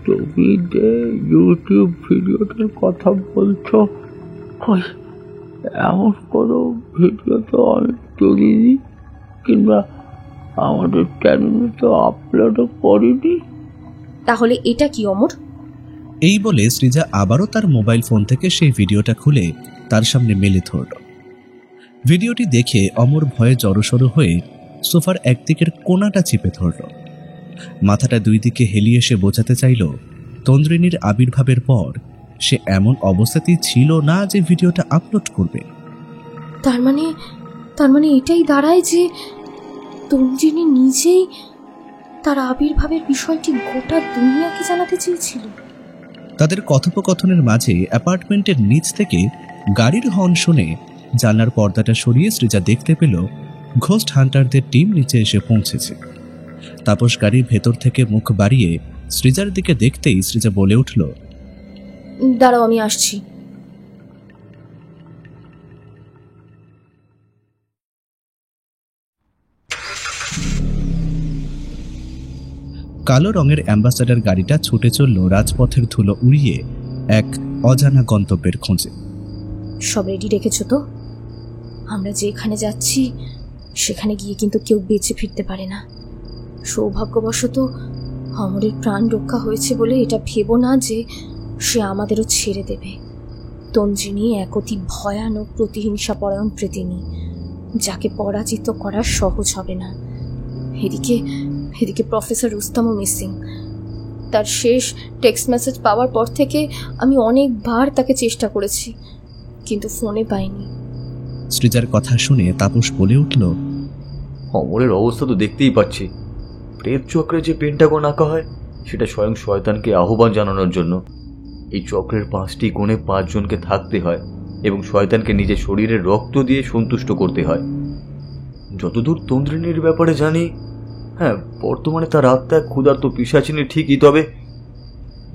তুমি যে ইউটিউব ভিডিওটার কথা বলছো, এমন কোনো ভিডিও তো আমি তুলিনি, কিংবা আমাদের চ্যানেলে তো আপলোডও করিনি।
তাহলে এটা কি অমর?
এই বলে সৃজা আবারও তার মোবাইল ফোন থেকে সেই ভিডিওটা খুলে তার সামনে মেলে ধরল। ভিডিওটি দেখে অমর ভয়ে জড়সড় হয়ে সোফার একদিকের কোণাটা চেপে ধরল। মাথাটা দুই দিকে হেলিয়ে সে বোঝাতে চাইল তন্দ্রিনীর আবির্ভাবের পর সে এমন অবস্থাতেই ছিল না যে ভিডিওটা আপলোড করবে।
তার মানে এটাই দাঁড়ায় যে তন্দ্রিনী নিজেই তার আবির্ভাবের বিষয়টি গোটা দুনিয়াকে জানাতে চেয়েছিল।
তাদের কথোপকথনের মাঝে অ্যাপার্টমেন্টের নিচ থেকে গাড়ির হর্ন শুনে জানলার পর্দাটা সরিয়ে সৃজা দেখতে পেল ঘোস্ট হান্টারদের টিম নিচে এসে পৌঁছেছে। তাপস গাড়ির ভেতর থেকে মুখ বাড়িয়ে সৃজার দিকে দেখতেই সৃজা বলে উঠল,
দাঁড়াও, আমি আসছি।
কালো রঙের অ্যাম্বাসাডার গাড়িটা ছুটে চলল রাজপথের ধুলো উড়িয়ে এক অজানা গন্তব্যের খোঁজে।
সব রেডি রেখেছো তো? আমরা যেখানে যাচ্ছি সেখানে গিয়ে কিন্তু কেউ বেঁচে ফিরতে পারে না। সৌভাগ্যবশত অমরের প্রাণ রক্ষা হয়েছে বলে এটা ভেবো না যে সে আমাদেরও ছেড়ে দেবে। তন্দ্রিনী এক অতি ভয়ানক প্রতিহিংসাপরায়ণ প্রেতিনী, যাকে পরাজিত করা সহজ হবে না। এদিকে প্রফেসর রুস্তমও মিসিং। তার শেষ টেক্সট মেসেজ পাওয়ার পর থেকে আমি অনেকবার তাকে চেষ্টা করেছি, কিন্তু ফোনে পাইনি।
সৃজার কথা শুনে তাপস বলে উঠল,
অমরের অবস্থা তো দেখতেই পাচ্ছি। প্রেত চক্রে যে পেন্টাগন আঁকা হয় সেটা স্বয়ং শয়তানকে আহ্বান জানানোর জন্য। এই চক্রের 5টি কোণে 5 জনকে থাকতে হয় এবং শয়তানকে নিজের শরীরের রক্ত দিয়ে সন্তুষ্ট করতে হয়। যতদূর তন্দ্রিনীর ব্যাপারে জানি, হ্যাঁ, বর্তমানে তার আত্মা এক ক্ষুধার্ত পিশাচিনী ঠিকই, তবে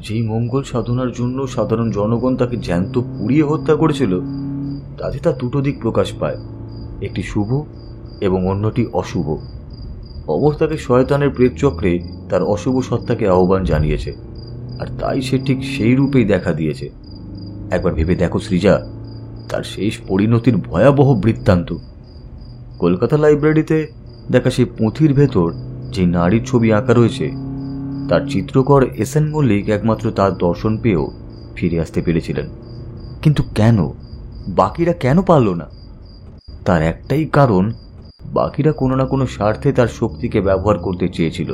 যেই মঙ্গল সাধনার জন্য সাধারণ জনগণ তাকে জ্যান্ত পুড়িয়ে হত্যা করেছিল, তাতে তার দুটো দিক প্রকাশ পায়, একটি শুভ এবং অন্যটি অশুভ। অমর তাকে শয়তানের প্রেতচক্রে তার অশুভ সত্তাকে আহ্বান জানিয়েছে, আর তাই সে ঠিক সেই রূপেই দেখা দিয়েছে। একবার ভেবে দেখো সৃজা, তার শেষ পরিণতির ভয়াবহ বৃত্তান্ত। কলকাতা লাইব্রেরিতে দেখা সেই পুঁথির ভেতর যে নারীর ছবি আঁকা রয়েছে, তার চিত্রকর এসএন মল্লিক একমাত্র তার দর্শন পেয়েও ফিরে আসতে পেরেছিলেন। কিন্তু কেন? বাকিরা কেন পারল না? তার একটাই কারণ, বাকিরা কোনো না কোনো স্বার্থে তার শক্তিকে ব্যবহার করতে চেয়েছিল,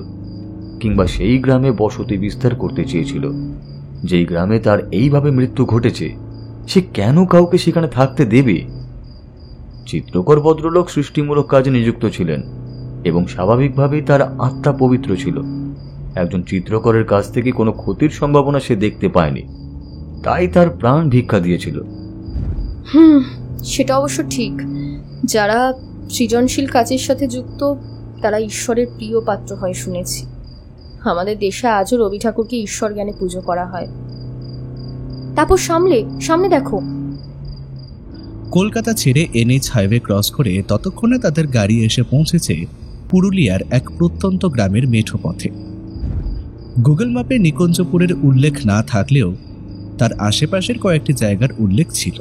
কিংবা সেই গ্রামে বসতি বিস্তার করতে চেয়েছিল। যেই গ্রামে তার এইভাবে মৃত্যু ঘটেছে, সে কেন কাউকে সেখানে থাকতে দেবে? চিত্রকর ভদ্রলোক সৃষ্টিমূলক কাজে নিযুক্ত ছিলেন এবং স্বাভাবিকভাবেই তার আত্মা পবিত্র ছিল। একজন চিত্রকরের কাছ থেকে কোনো ক্ষতির সম্ভাবনা সে দেখতে পায়নি, তাই তার প্রাণ ভিক্ষা দিয়েছিল।
সেটা অবশ্য ঠিক। যারা সৃজনশীল কাজের সাথে যুক্ত তারা ঈশ্বরের প্রিয় পাত্র হয় শুনেছি। আমাদের দেশে আজও রবি ঠাকুরকে ঈশ্বর জ্ঞানে পুজো করা হয়। তারপর সামনে দেখো।
কলকাতা ছেড়ে NH হাইওয়ে ক্রস করে ততক্ষণে তাদের গাড়ি এসে পৌঁছেছে পুরুলিয়ার এক প্রত্যন্ত গ্রামের মেঠো পথে। গুগল ম্যাপে নিকুঞ্জপুরের উল্লেখ না থাকলেও তার আশেপাশের কয়েকটি জায়গার উল্লেখ ছিল।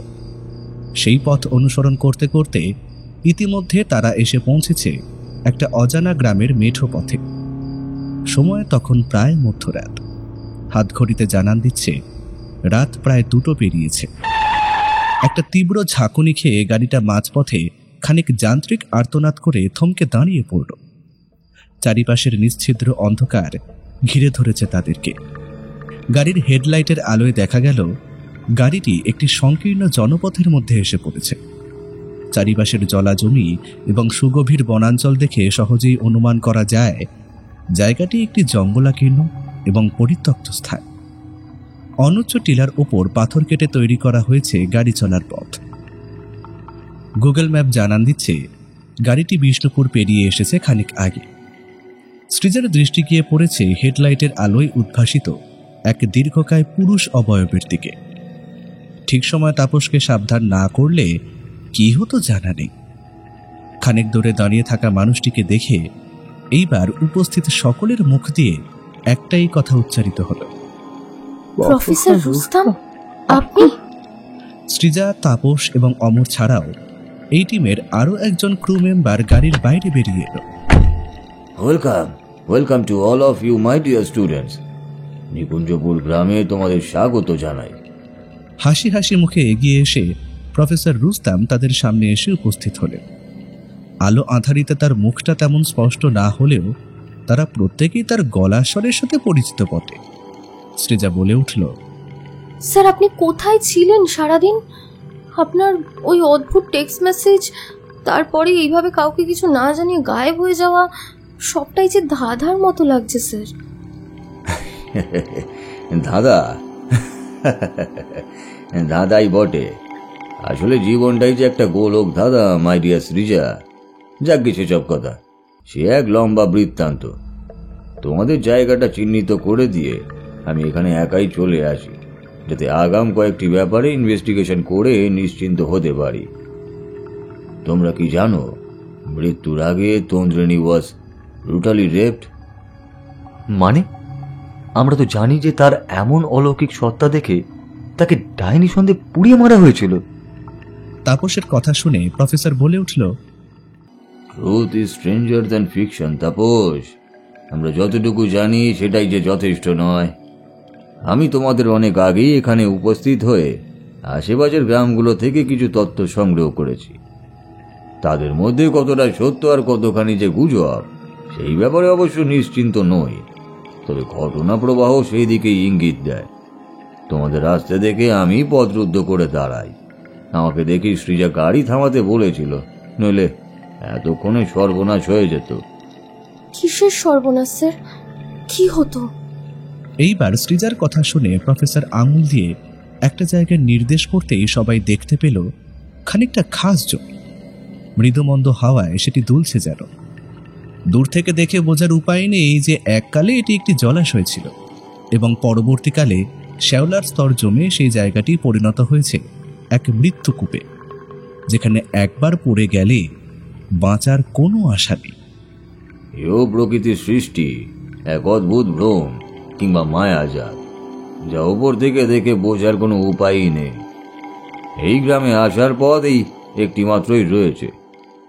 সেই পথ অনুসরণ করতে করতে ইতিমধ্যে তারা এসে পৌঁছেছে একটা অজানা গ্রামের মেঠো পথে। সময় তখন প্রায় মধ্যরাত। হাতঘড়িতে জানান দিচ্ছে রাত প্রায় 2টো পেরিয়েছে। একটা তীব্র ঝাঁকুনি খেয়ে গাড়িটা মাঝপথে খানিক যান্ত্রিক আর্তনাদ করে থমকে দাঁড়িয়ে পড়ল। চারিপাশের নিশ্ছিদ্র অন্ধকার ঘিরে ধরেছে তাদেরকে। গাড়ির হেডলাইটের আলোয় দেখা গেল গাড়িটি একটি সংকীর্ণ জনপথের মধ্যে এসে পড়েছে। চারিপাশের জলাজমি এবং সুগভীর বনাঞ্চল দেখে সহজেই অনুমান করা যায় জায়গাটি একটি জঙ্গলাকীর্ণ এবং পরিত্যক্ত স্থান। অনুচ্চ টিলার ওপর পাথর কেটে তৈরি করা হয়েছে গাড়ি চলার পথ। গুগল ম্যাপ জানান দিচ্ছে গাড়িটি বিষ্ণুপুর পেরিয়ে এসেছে খানিক আগে। সৃজার দৃষ্টি গিয়ে পড়েছে হেডলাইটের আলোয় উদ্ভাসিত এক দীর্ঘকায় পুরুষ অবয়বের দিকে। ঠিক সময় তাপসকে সাবধান না করলে কি হতো জানা নেই। খানিক দূরে দাঁড়িয়ে থাকা মানুষটিকে দেখে এইবার উপস্থিত সকলের মুখ দিয়ে একটাই কথা উচ্চারিত হলো,
প্রফেসর রুস্তম, আপনি?
সৃজা, তাপস এবং অমর ছাড়াও এই টিমের আরো একজন ক্রু মেম্বার গাড়ির বাইরে বেরিয়ে এলো।
Welcome to all of you my dear students. Nikunjapur গ্রামে তোমাদের স্বাগত জানাই।
হাসি হাসি মুখে এগিয়ে এসে প্রফেসর রুস্তম তাদের সামনে এসে উপস্থিত হলেন। আলো আধারিতে তার মুখটা তেমন স্পষ্ট না হলেও তারা প্রত্যেকেই তার গলা স্বরের সাথে পরিচিত বটে। সৃজা বলে উঠল,
স্যার, আপনি কোথায় ছিলেন সারাদিন? আপনার ওই অদ্ভুত টেক্সট মেসেজ, তারপরে এইভাবে কাউকে কিছু না জানিয়ে গায়েব হয়ে যাওয়া, সবটাই যে ধাঁধার মতো লাগছে স্যার।
দাদাই বটে। আসলে জীবনটাই যে একটা গোলক দাদা, মাই ডিয়ার সৃজা। যাক গেছে সব কথা, সে এক লম্বা বৃত্তান্ত। তোমাদের জায়গাটা চিহ্নিত করে দিয়ে আমি এখানে একাই চলে আসি, যাতে আগাম কয়েকটি ব্যাপারে ইনভেস্টিগেশন করে নিশ্চিন্ত হতে পারি। তোমরা কি জানো মৃত্যুর আগে তন্দ্রিনী ওয়াজ ব্রুটালি রেপড?
মানে আমরা তো জানি যে তার এমন অলৌকিক সত্তা দেখে তাকে ডাইনি সন্দেহে পুড়িয়ে মারা হয়েছিল।
তাপসের কথা শুনে প্রফেসর বলে উঠল,
truth is stranger than fiction Tapas. আমরা যতটুকু জানি সেটাই যে যথেষ্ট নয়। আমি তোমাদের অনেক আগেই এখানে উপস্থিত হয়ে আশেপাশের গ্রামগুলো থেকে কিছু তথ্য সংগ্রহ করেছি। তাদের মধ্যে কতটা সত্য আর কতখানি যে গুজব, সেই ব্যাপারে অবশ্য নিশ্চিন্ত নই। তবে ঘটনা প্রবাহ সেই দিকে ইঙ্গিত দেয়। তোমাদের আসতে দেখে আমি পথরুদ্ধ করে দাঁড়াই। আমাকে দেখি সৃজা গাড়ি থামাতে বলেছিল, নইলে এতক্ষণে সর্বনাশ হয়ে যেত।
কিসের সর্বনাশ স্যার? কি হতো?
এইবার সৃজার কথা শুনে প্রফেসর আঙুল দিয়ে একটা জায়গায় নির্দেশ করতেই সবাই দেখতে পেল খানিকটা খাস জমি। মৃদুমন্দ হাওয়ায় সেটি দুলছে যেন। দূর থেকে দেখে বোঝার উপায় নেই যে এককালে এটি একটি জলাশয় ছিল এবং পরবর্তীকালে শ্যাওলার স্তর জমে সেই জায়গাটি পরিণত হয়েছে এক মৃত্যুকূপে, যেখানে একবার পড়ে গেলে বাঁচার কোনো আশা নেই।
এও প্রকৃতির সৃষ্টি, এক অদ্ভুত ভ্রম কিংবা মায়াজাল, যা উপর থেকে দেখে বোঝার কোনো উপায়ই নেই। এই গ্রামে আসার পথ এই একটি মাত্রই রয়েছে,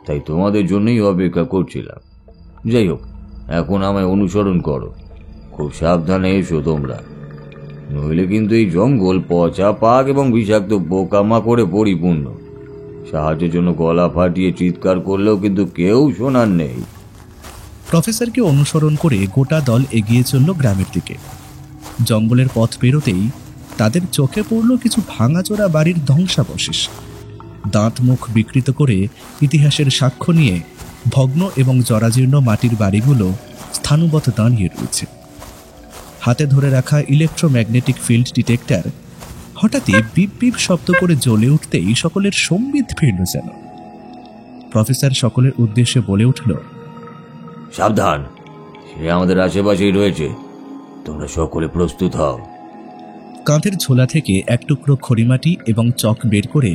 তাই তোমাদের জন্যই অপেক্ষা করছিলাম। যাই হোক, এখন আমায় অনুসরণ করো। খুব সাবধানে এসো তোমরা, নইলে কিন্তু এই জঙ্গল পচা পাক এবং বিষাক্ত পোকামাকড়ে পরিপূর্ণ। সাহায্যের জন্য গলা ফাটিয়ে চিৎকার করলেও কিন্তু কেউ শোনার নেই।
প্রফেসরকে অনুসরণ করে গোটা দল এগিয়ে চলল গ্রামের দিকে। জঙ্গলের পথ পেরোতেই তাদের চোখে পড়ল কিছু ভাঙাচোরা বাড়ির ধ্বংসাবশেষ। দাঁত মুখ বিকৃত করে ইতিহাসের সাক্ষ্য নিয়ে ভগ্ন এবং জরাজীর্ণ মাটির বাড়িগুলো স্থানুবৎ দাঁড়িয়ে রয়েছে। হাতে ধরে রাখা ইলেকট্রোম্যাগনেটিক ফিল্ড ডিটেক্টর হঠাৎই বিপ বিপ শব্দ করে জ্বলে উঠতেই সকলের সম্বিত ফিরল যেন। প্রফেসর সকলের উদ্দেশ্যে বলে উঠল,
সাবধান, সে আমাদের আশেপাশেই রয়েছে। তোমরা সকলে প্রস্তুত হও।
কাঁধের ঝোলা থেকে এক টুকরো খড়িমাটি এবং চক বের করে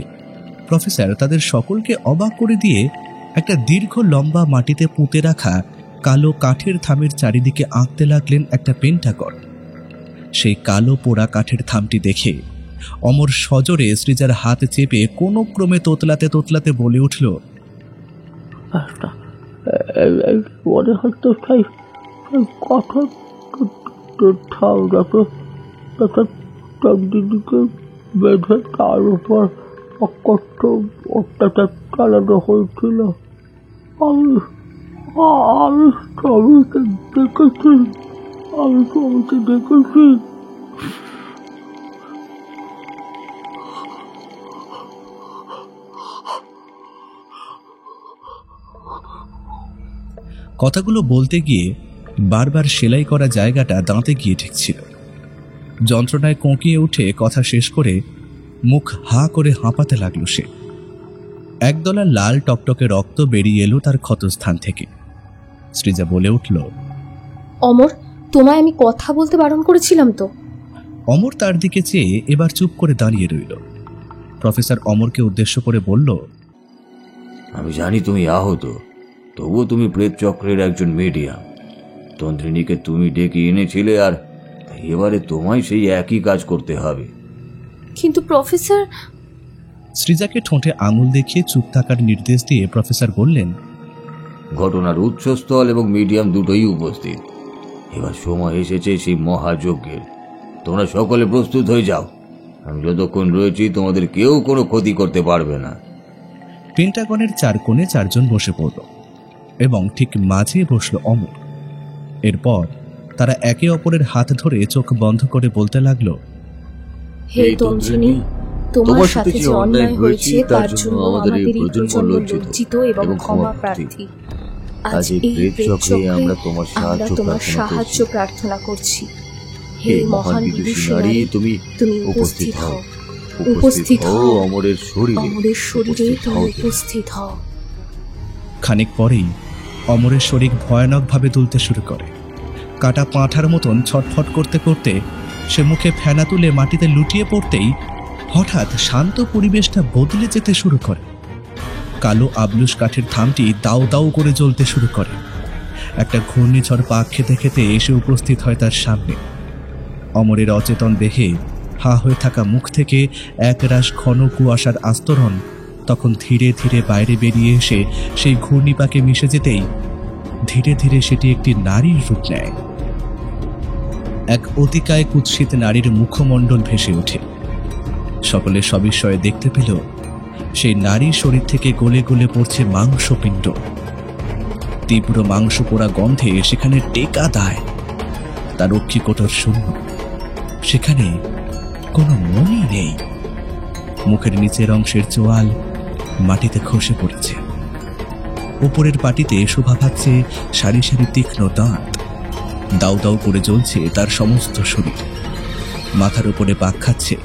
প্রফেসর তাদের সকলকে অবাক করে দিয়ে একটা দীর্ঘ লম্বা মাটিতে পুঁতে রাখা কালো কাঠের থামের চারিদিকে আঁকতে লাগলেন একটা পেন্টাগন। সেই কালো পোড়া কাঠের থামটি দেখে অমর সজোরে সৃজার হাত চেপে কোনো ক্রমে তোতলাতে তোতলাতে বলে উঠল,
ব্যাসটা এই মনে হচ্ছে সেই কথা ঠাউরাকে দিদিকে বেঁধে তার উপর কত অত্যাচার চালানো হয়েছিল। আমি ছবিতে দেখেছি।
কথাগুলো বলতে গিয়ে বারবার সেলাই করা জায়গাটা দাঁতে গিয়ে ঠেকছিল। যন্ত্রণায় কোঁকিয়ে উঠে কথা শেষ করে মুখ হা করে হাঁপাতে লাগল সে। একদলা লাল টকটকে রক্ত বেরিয়ে এলো তার ক্ষতস্থান থেকে। সৃজা বলে উঠল,
অমর, তোমায় আমি কথা বলতে বারণ করেছিলাম তো।
অমর তার দিকে চেয়ে এবার চুপ করে দাঁড়িয়ে রইল। প্রফেসর অমরকে উদ্দেশ্য করে বলল,
আমি জানি তুমি আহত, তবুও তুমি প্রেত চক্রের একজন মিডিয়াম। তন্ত্রিনীকে তুমি ডেকে এনেছিলে, আর এবারে তোমায় সেই একই কাজ করতে হবে।
কিন্তু প্রফেসর।
সৃজাকে ঠোঁটে আঙুল দেখিয়ে চুপ থাকার নির্দেশ দিয়ে প্রফেসর বললেন,
ঘটনার উৎসস্থল এবং মিডিয়াম দুটোই উপস্থিত। এবার সময় এসেছে সেই মহাযজ্ঞের। তোমরা সকলে প্রস্তুত হয়ে যাও। আমি যতক্ষণ রয়েছি তোমাদের কেউ কোনো ক্ষতি করতে পারবে না।
পেন্টাগনের 4 কোণে 4 জন বসে পড়ল এবং ঠিক মাঝে বসল অমর। এরপর তারা একে অপরের হাত ধরে চোখ বন্ধ করে বলতে লাগলো,
হে তন্ত্রিনী, তোমার সাথে যে অন্যায় হয়েছে তার জন্য আমাদের এই প্রজন্ম লজ্জিত এবং ক্ষমা প্রার্থী। আজ এই প্রেতচক্রে আমরা তোমার সাহায্য প্রার্থনা করছি। হে মহান বিদুষী, তুমি উপস্থিত হও, উপস্থিত হও অমরের শরীরে তুমি উপস্থিত হও।
খানিক পরেই অমরের শরীর ভয়ানকভাবে দুলতে শুরু করে। কাটা পাঁঠার মতন ছটফট করতে করতে সে মুখে ফেনা তুলে মাটিতে লুটিয়ে পড়তেই হঠাৎ শান্ত পরিবেশটা বদলে যেতে শুরু করে। কালো আবলুস কাঠের থামটি দাউ দাউ করে জ্বলতে শুরু করে। একটা ঘূর্ণিঝড় পাক খেতে খেতে এসে উপস্থিত হয় তার সামনে। অমরের অচেতন দেহে হা হয়ে থাকা মুখ থেকে একরাশ ঘন কুয়াশার আস্তরণ তখন ধীরে ধীরে বাইরে বেরিয়ে এসে সেই ঘূর্ণিপাকে মিশে যেতেই ধীরে ধীরে সেটি একটি নারীর রূপ নেয়। এক অতিকায় কুৎসিত নারীর মুখমণ্ডল ভেসে ওঠে। সকলে সবিস্ময়ে দেখতে পেল সেই নারীর শরীর থেকে গলে গলে পড়ছে মাংসপিণ্ড। তীব্র মাংস পোড়া গন্ধে সেখানে টেকা দায়। তার অক্ষিকোটর শূন্য, সেখানে কোনো মনই নেই। মুখের নিচের অংশের চোয়াল মাটিতে খসে পড়েছে। উপরের পাটিতে শোভা পাচ্ছে সারি সারি তীক্ষ্ণ দাঁত। দাউ দাউ করে জ্বলছে তার সমস্ত শরীর। মাথার উপরে পাক খাচ্ছে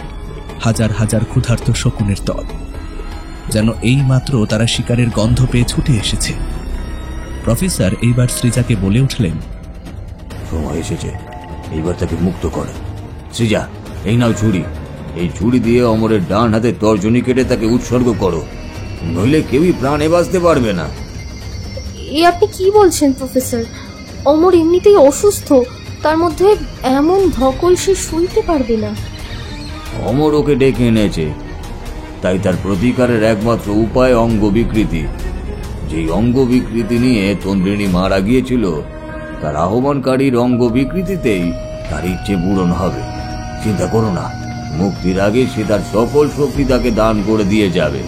হাজার হাজার ক্ষুধার্ত শকুনের দল, যেন এই মাত্র তারা শিকারের গন্ধ পেয়ে ছুটে এসেছে। প্রফেসর এইবার সৃজাকে বলে উঠলেন,
সময় এসেছে, এইবার তাকে মুক্ত করে। সৃজা, এই নাও ছুরি। এই ছুরি দিয়ে অমরের ডান হাতে তর্জনী কেটে তাকে উৎসর্গ করো, নইলে কেউই প্রাণে বাঁচতে পারবে না।
এ আপনি কি বলছেন প্রফেসর? অমর এমনিতেই অসুস্থ, তার মধ্যে এমন ধকল সে সইতে পারবে না।
অমর ওকে ডেকে এনেছে, তাই তার প্রতিকারের একমাত্র উপায় অঙ্গ বিকৃতি। যেই অঙ্গ বিকৃতি নিয়ে তন্ত্রিনী মারা গিয়েছিল, তার আহ্বানকারীর অঙ্গ বিকৃতিতেই তার ইচ্ছে পূরণ হবে। চিন্তা করো না, মুক্তির আগে সে তার সকল শক্তি তাকে দান করে দিয়ে যাবে।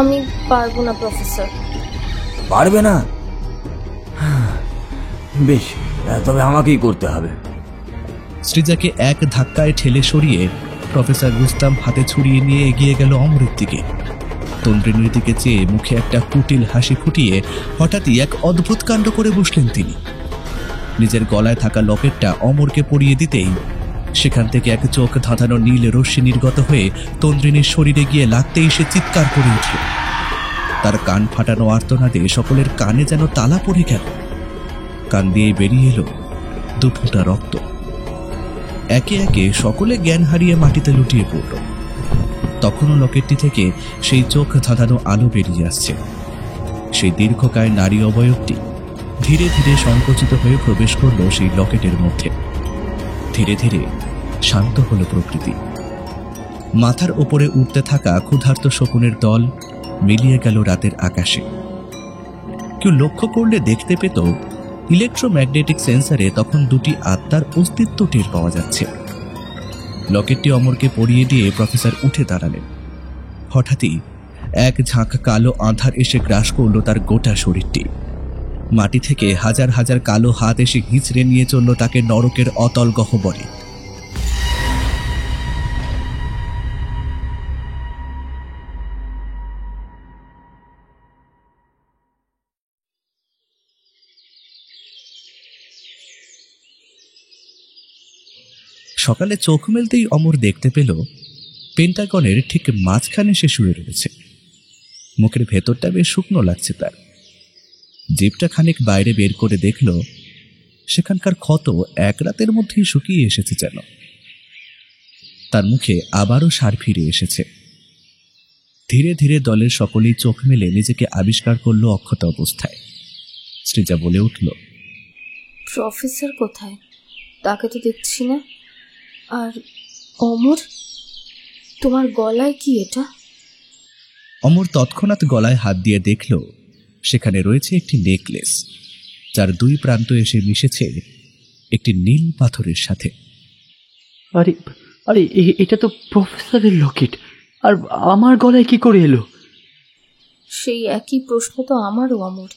আমি পারবো না প্রফেসর।
পারবে না? বেশ, তবে আমাকেই করতে হবে।
সৃজাকে এক ধাক্কায় ঠেলে সরিয়ে প্রফেসর রুস্তাম হাতে ছুরিয়ে নিয়ে এগিয়ে গেল অমরের দিকে। তন্ত্রিনীর দিকে চেয়ে মুখে একটা কুটিল হাসি ফুটিয়ে হঠাৎই এক অদ্ভুত কাণ্ড করে বসলেন তিনি। নিজের গলায় থাকা লকেটটা অমরকে পরিয়ে দিতেই সেখান থেকে এক চোখ ধাঁধানো নীল রশ্মি নির্গত হয়ে তন্ত্রিনীর শরীরে গিয়ে লাগতেই সে চিৎকার করে উঠল। তার কান ফাটানো আর্তনাদে সকলের কানে যেন তালা পড়ে গেল। কান দিয়ে বেরিয়ে এলো 2 ফোঁটা রক্ত। একে একে সকলে জ্ঞান হারিয়ে মাটিতে লুটিয়ে পড়ল। তখনও লকেটটি থেকে সেই চোখ ধাঁধানো আলো বেরিয়ে আসছে। সেই দীর্ঘকায় নারী অবয়বটি ধীরে ধীরে সংকুচিত হয়ে প্রবেশ করল সেই লকেটের মধ্যে। ধীরে ধীরে শান্ত হলো প্রকৃতি। মাথার ওপরে উঠতে থাকা ক্ষুধার্ত শকুনের দল মিলিয়ে গেল রাতের আকাশে। কেউ লক্ষ্য করলে দেখতে পেত ইলেকট্রোম্যাগনেটিক সেন্সারে তখন দুটি আত্মার অস্তিত্ব টের পাওয়া যাচ্ছে। লকেটটি অমরকে পরিয়ে দিয়ে প্রফেসর উঠে দাঁড়ালেন। হঠাৎই এক ঝাঁক কালো আঁধার এসে গ্রাস করল তার গোটা শরীরটি। মাটি থেকে হাজার হাজার কালো হাত এসে হিঁচড়ে নিয়ে চলল তাকে নরকের অতল গহ্বরে। সকালে চোখ মেলতেই অমর দেখতে পেল পেন্টাগনের ঠিক মাঝখানে সে শুয়ে রয়েছে। মুখের ভেতরটা বেশ শুকনো লাগছে তার। জিভটা খানিক বাইরে বের করে দেখল সেখানকার ক্ষত এক রাতের মধ্যেই শুকিয়ে এসেছে যেন। তার মুখে আবারও সার ফিরে এসেছে। ধীরে ধীরে দলের সকলেই চোখ মেলে নিজেকে আবিষ্কার করল অক্ষত অবস্থায়। সৃজা বলে উঠল,
প্রফেসর কোথায়? তাকে তো দেখছি না। আর অমর, তোমার গলায় কি এটা?
অমর তৎক্ষণাৎ গলায় হাত দিয়ে দেখল সেখানে রয়েছে একটি নেকলেস, যার দুই প্রান্ত এসে মিশেছে একটি নীল পাথরের সাথে।
আরে আরে এটা তো প্রফেসরের লকেট, আর আমার গলায় কি করে এলো?
সেই একই প্রশ্ন তো আমারও অমর।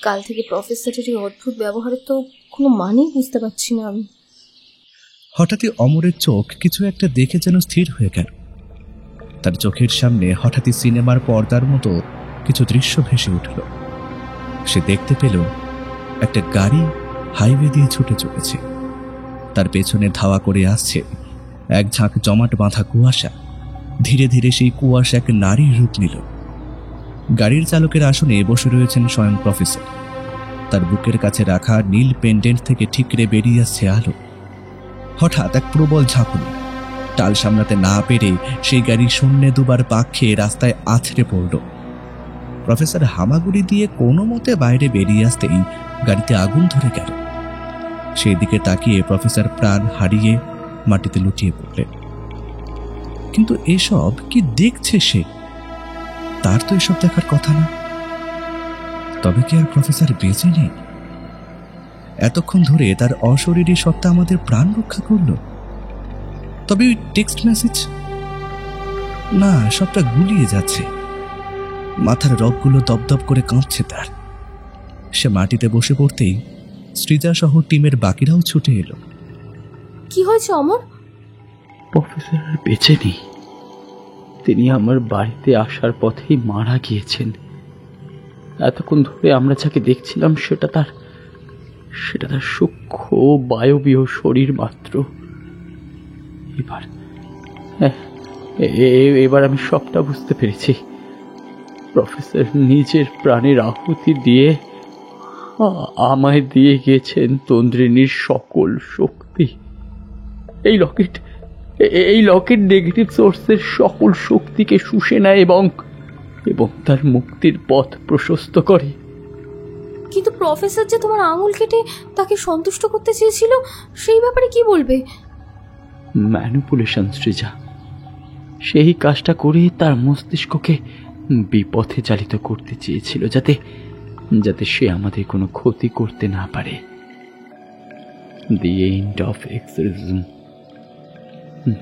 কাল থেকে প্রফেসরের এই অদ্ভুত ব্যবহারের তো কোনো মানেই বুঝতে পারছি না আমি।
হঠাৎই অমরের চোখ কিছু একটা দেখে যেন স্থির হয়ে গেল। তার চোখের সামনে হঠাৎই সিনেমার পর্দার মতো কিছু দৃশ্য ভেসে উঠল। সে দেখতে পেল একটা গাড়ি হাইওয়ে দিয়ে ছুটে চলেছে। তার পেছনে ধাওয়া করে আসছে এক ঝাঁক জমাট বাঁধা কুয়াশা। ধীরে ধীরে সেই কুয়াশা এক নারীর রূপ নিল। গাড়ির চালকের আসনে বসে রয়েছেন স্বয়ং প্রফেসর। তার বুকের কাছে রাখা নীল পেন্ডেন্ট থেকে ঠিকরে বেরিয়ে আসছে আলো। হঠাৎ এক প্রবল ঝাঁকুনি। টাল সামলাতে না পেরে সেই গাড়ি শূন্যে দুবার পাক খেয়ে রাস্তায় আছড়ে পড়ল। প্রফেসর হামাগুড়ি দিয়ে কোনো মতে বাইরে বেরিয়ে আসতেই গাড়িতে আগুন ধরে গেল। সেই দিকে তাকিয়ে প্রফেসর প্রাণ হারিয়ে মাটিতে লুটিয়ে পড়লেন। কিন্তু এসব কি দেখছে সে? তার তো এসব দেখার কথা না। তবে কি আর প্রফেসর বেঁচে নেই? এতক্ষণ ধরে তার অশরীরী সত্তা আমাদের প্রাণ রক্ষা করল। তবে ওই টেক্সট মেসেজ না, সবটা গুলিয়ে যাচ্ছে। মাথার রগগুলো দপদপ করে কাঁপছে তার। সে মাটিতে বসে পড়তেই সৃজা সহ টিমের বাকিরাও ছুটে এলো।
কি হয়েছে অমর?
প্রফেসর আর বেঁচে নেই। তিনি আমার বাড়িতে আসার পথেই মারা গিয়েছেন। এতক্ষণ ধরে আমরা যাকে দেখছিলাম সেটা তার সূক্ষ্ম বায়বীয় শরীর মাত্র। এবার আমি সবটা বুঝতে পেরেছি। প্রফেসর নিজের প্রাণের আহুতি দিয়ে আমায় দিয়ে গেছেন তন্দ্রিনীর সকল শক্তি। এই লকেট নেগেটিভ সোর্সের সকল শক্তিকে শুষে নেয় এবং তার মুক্তির পথ প্রশস্ত করে।
কিন্তু প্রফেসর যে তোমার আঙুল কেটে তাকে সন্তুষ্ট করতে চেয়েছিল, সেই ব্যাপারে কি বলবে?
ম্যানিপুলেশন সৃজা। সেই কাজটা করে তার মস্তিষ্ককে বিপথে চালিত করতে চেয়েছিল, যাতে সে আমাদের কোনো ক্ষতি করতে না পারে। The end of exorcism.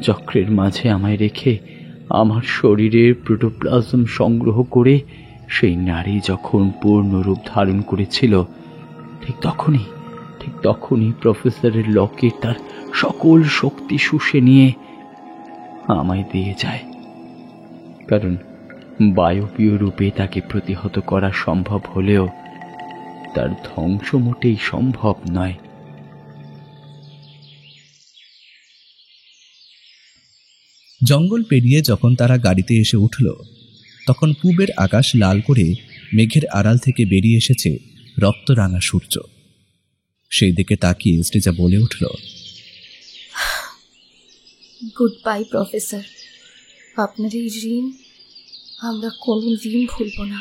চক্রের মাঝে আমায় রেখে আমার শরীরের প্রোটোপ্লাজম সংগ্রহ করে সেই নারী যখন পূর্ণরূপ ধারণ করেছিল, ঠিক তখনই প্রফেসরের লকেট তার সকল শক্তি শুষে নিয়ে আমায় দিয়ে যায়। কারণ বায়বীয় রূপে তাকে প্রতিহত করা সম্ভব হলেও তার ধ্বংস মোটেই সম্ভব নয়।
জঙ্গল পেরিয়ে যখন তারা গাড়িতে এসে উঠল, তখন পূবের আকাশ লাল করে মেঘের আড়াল থেকে বেরিয়ে এসেছে রক্তরাঙা সূর্য। সেই দিকে তাকিয়ে সৃজা বলে উঠল,
গুড বাই প্রফেসর। আপনার এই ঋণ আমরা কোনোদিন ভুলব না।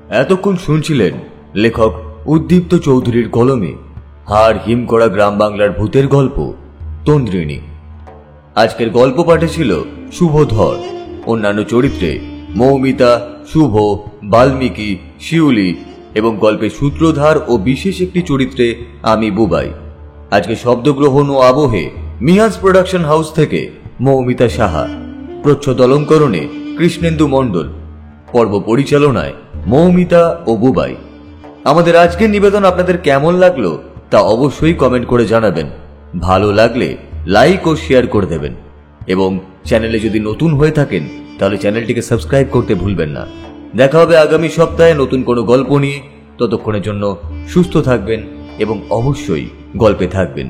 এতক্ষণ শুনছিলেন লেখক উদ্দীপ্ত চৌধুরীর কলমে হাড় হিম করা গ্রাম বাংলার ভূতের গল্প তন্দ্রিণী। আজকের গল্প পাঠে ছিল শুভধর। অন্যান্য চরিত্রে মৌমিতা, শুভ, বাল্মীকি, শিউলি এবং গল্পের সূত্রধার ও বিশেষ একটি চরিত্রে আমি বুবাই। আজকে শব্দগ্রহণ ও আবহে মিয়াজ প্রোডাকশন হাউস থেকে মৌমিতা সাহা, প্রচ্ছদ অলঙ্করণে কৃষ্ণেন্দু মণ্ডল, পর্ব পরিচালনায় মৌমিতা ও বুবাই। আমাদের আজকের নিবেদন আপনাদের কেমন লাগলো তা অবশ্যই কমেন্ট করে জানাবেন। ভালো লাগলে লাইক ও শেয়ার করে দেবেন এবং চ্যানেলে যদি নতুন হয়ে থাকেন তাহলে চ্যানেলটিকে সাবস্ক্রাইব করতে ভুলবেন না। দেখা হবে আগামী সপ্তাহে নতুন কোনো গল্প নিয়ে। ততক্ষণের জন্য সুস্থ থাকবেন এবং অবশ্যই গল্পে থাকবেন।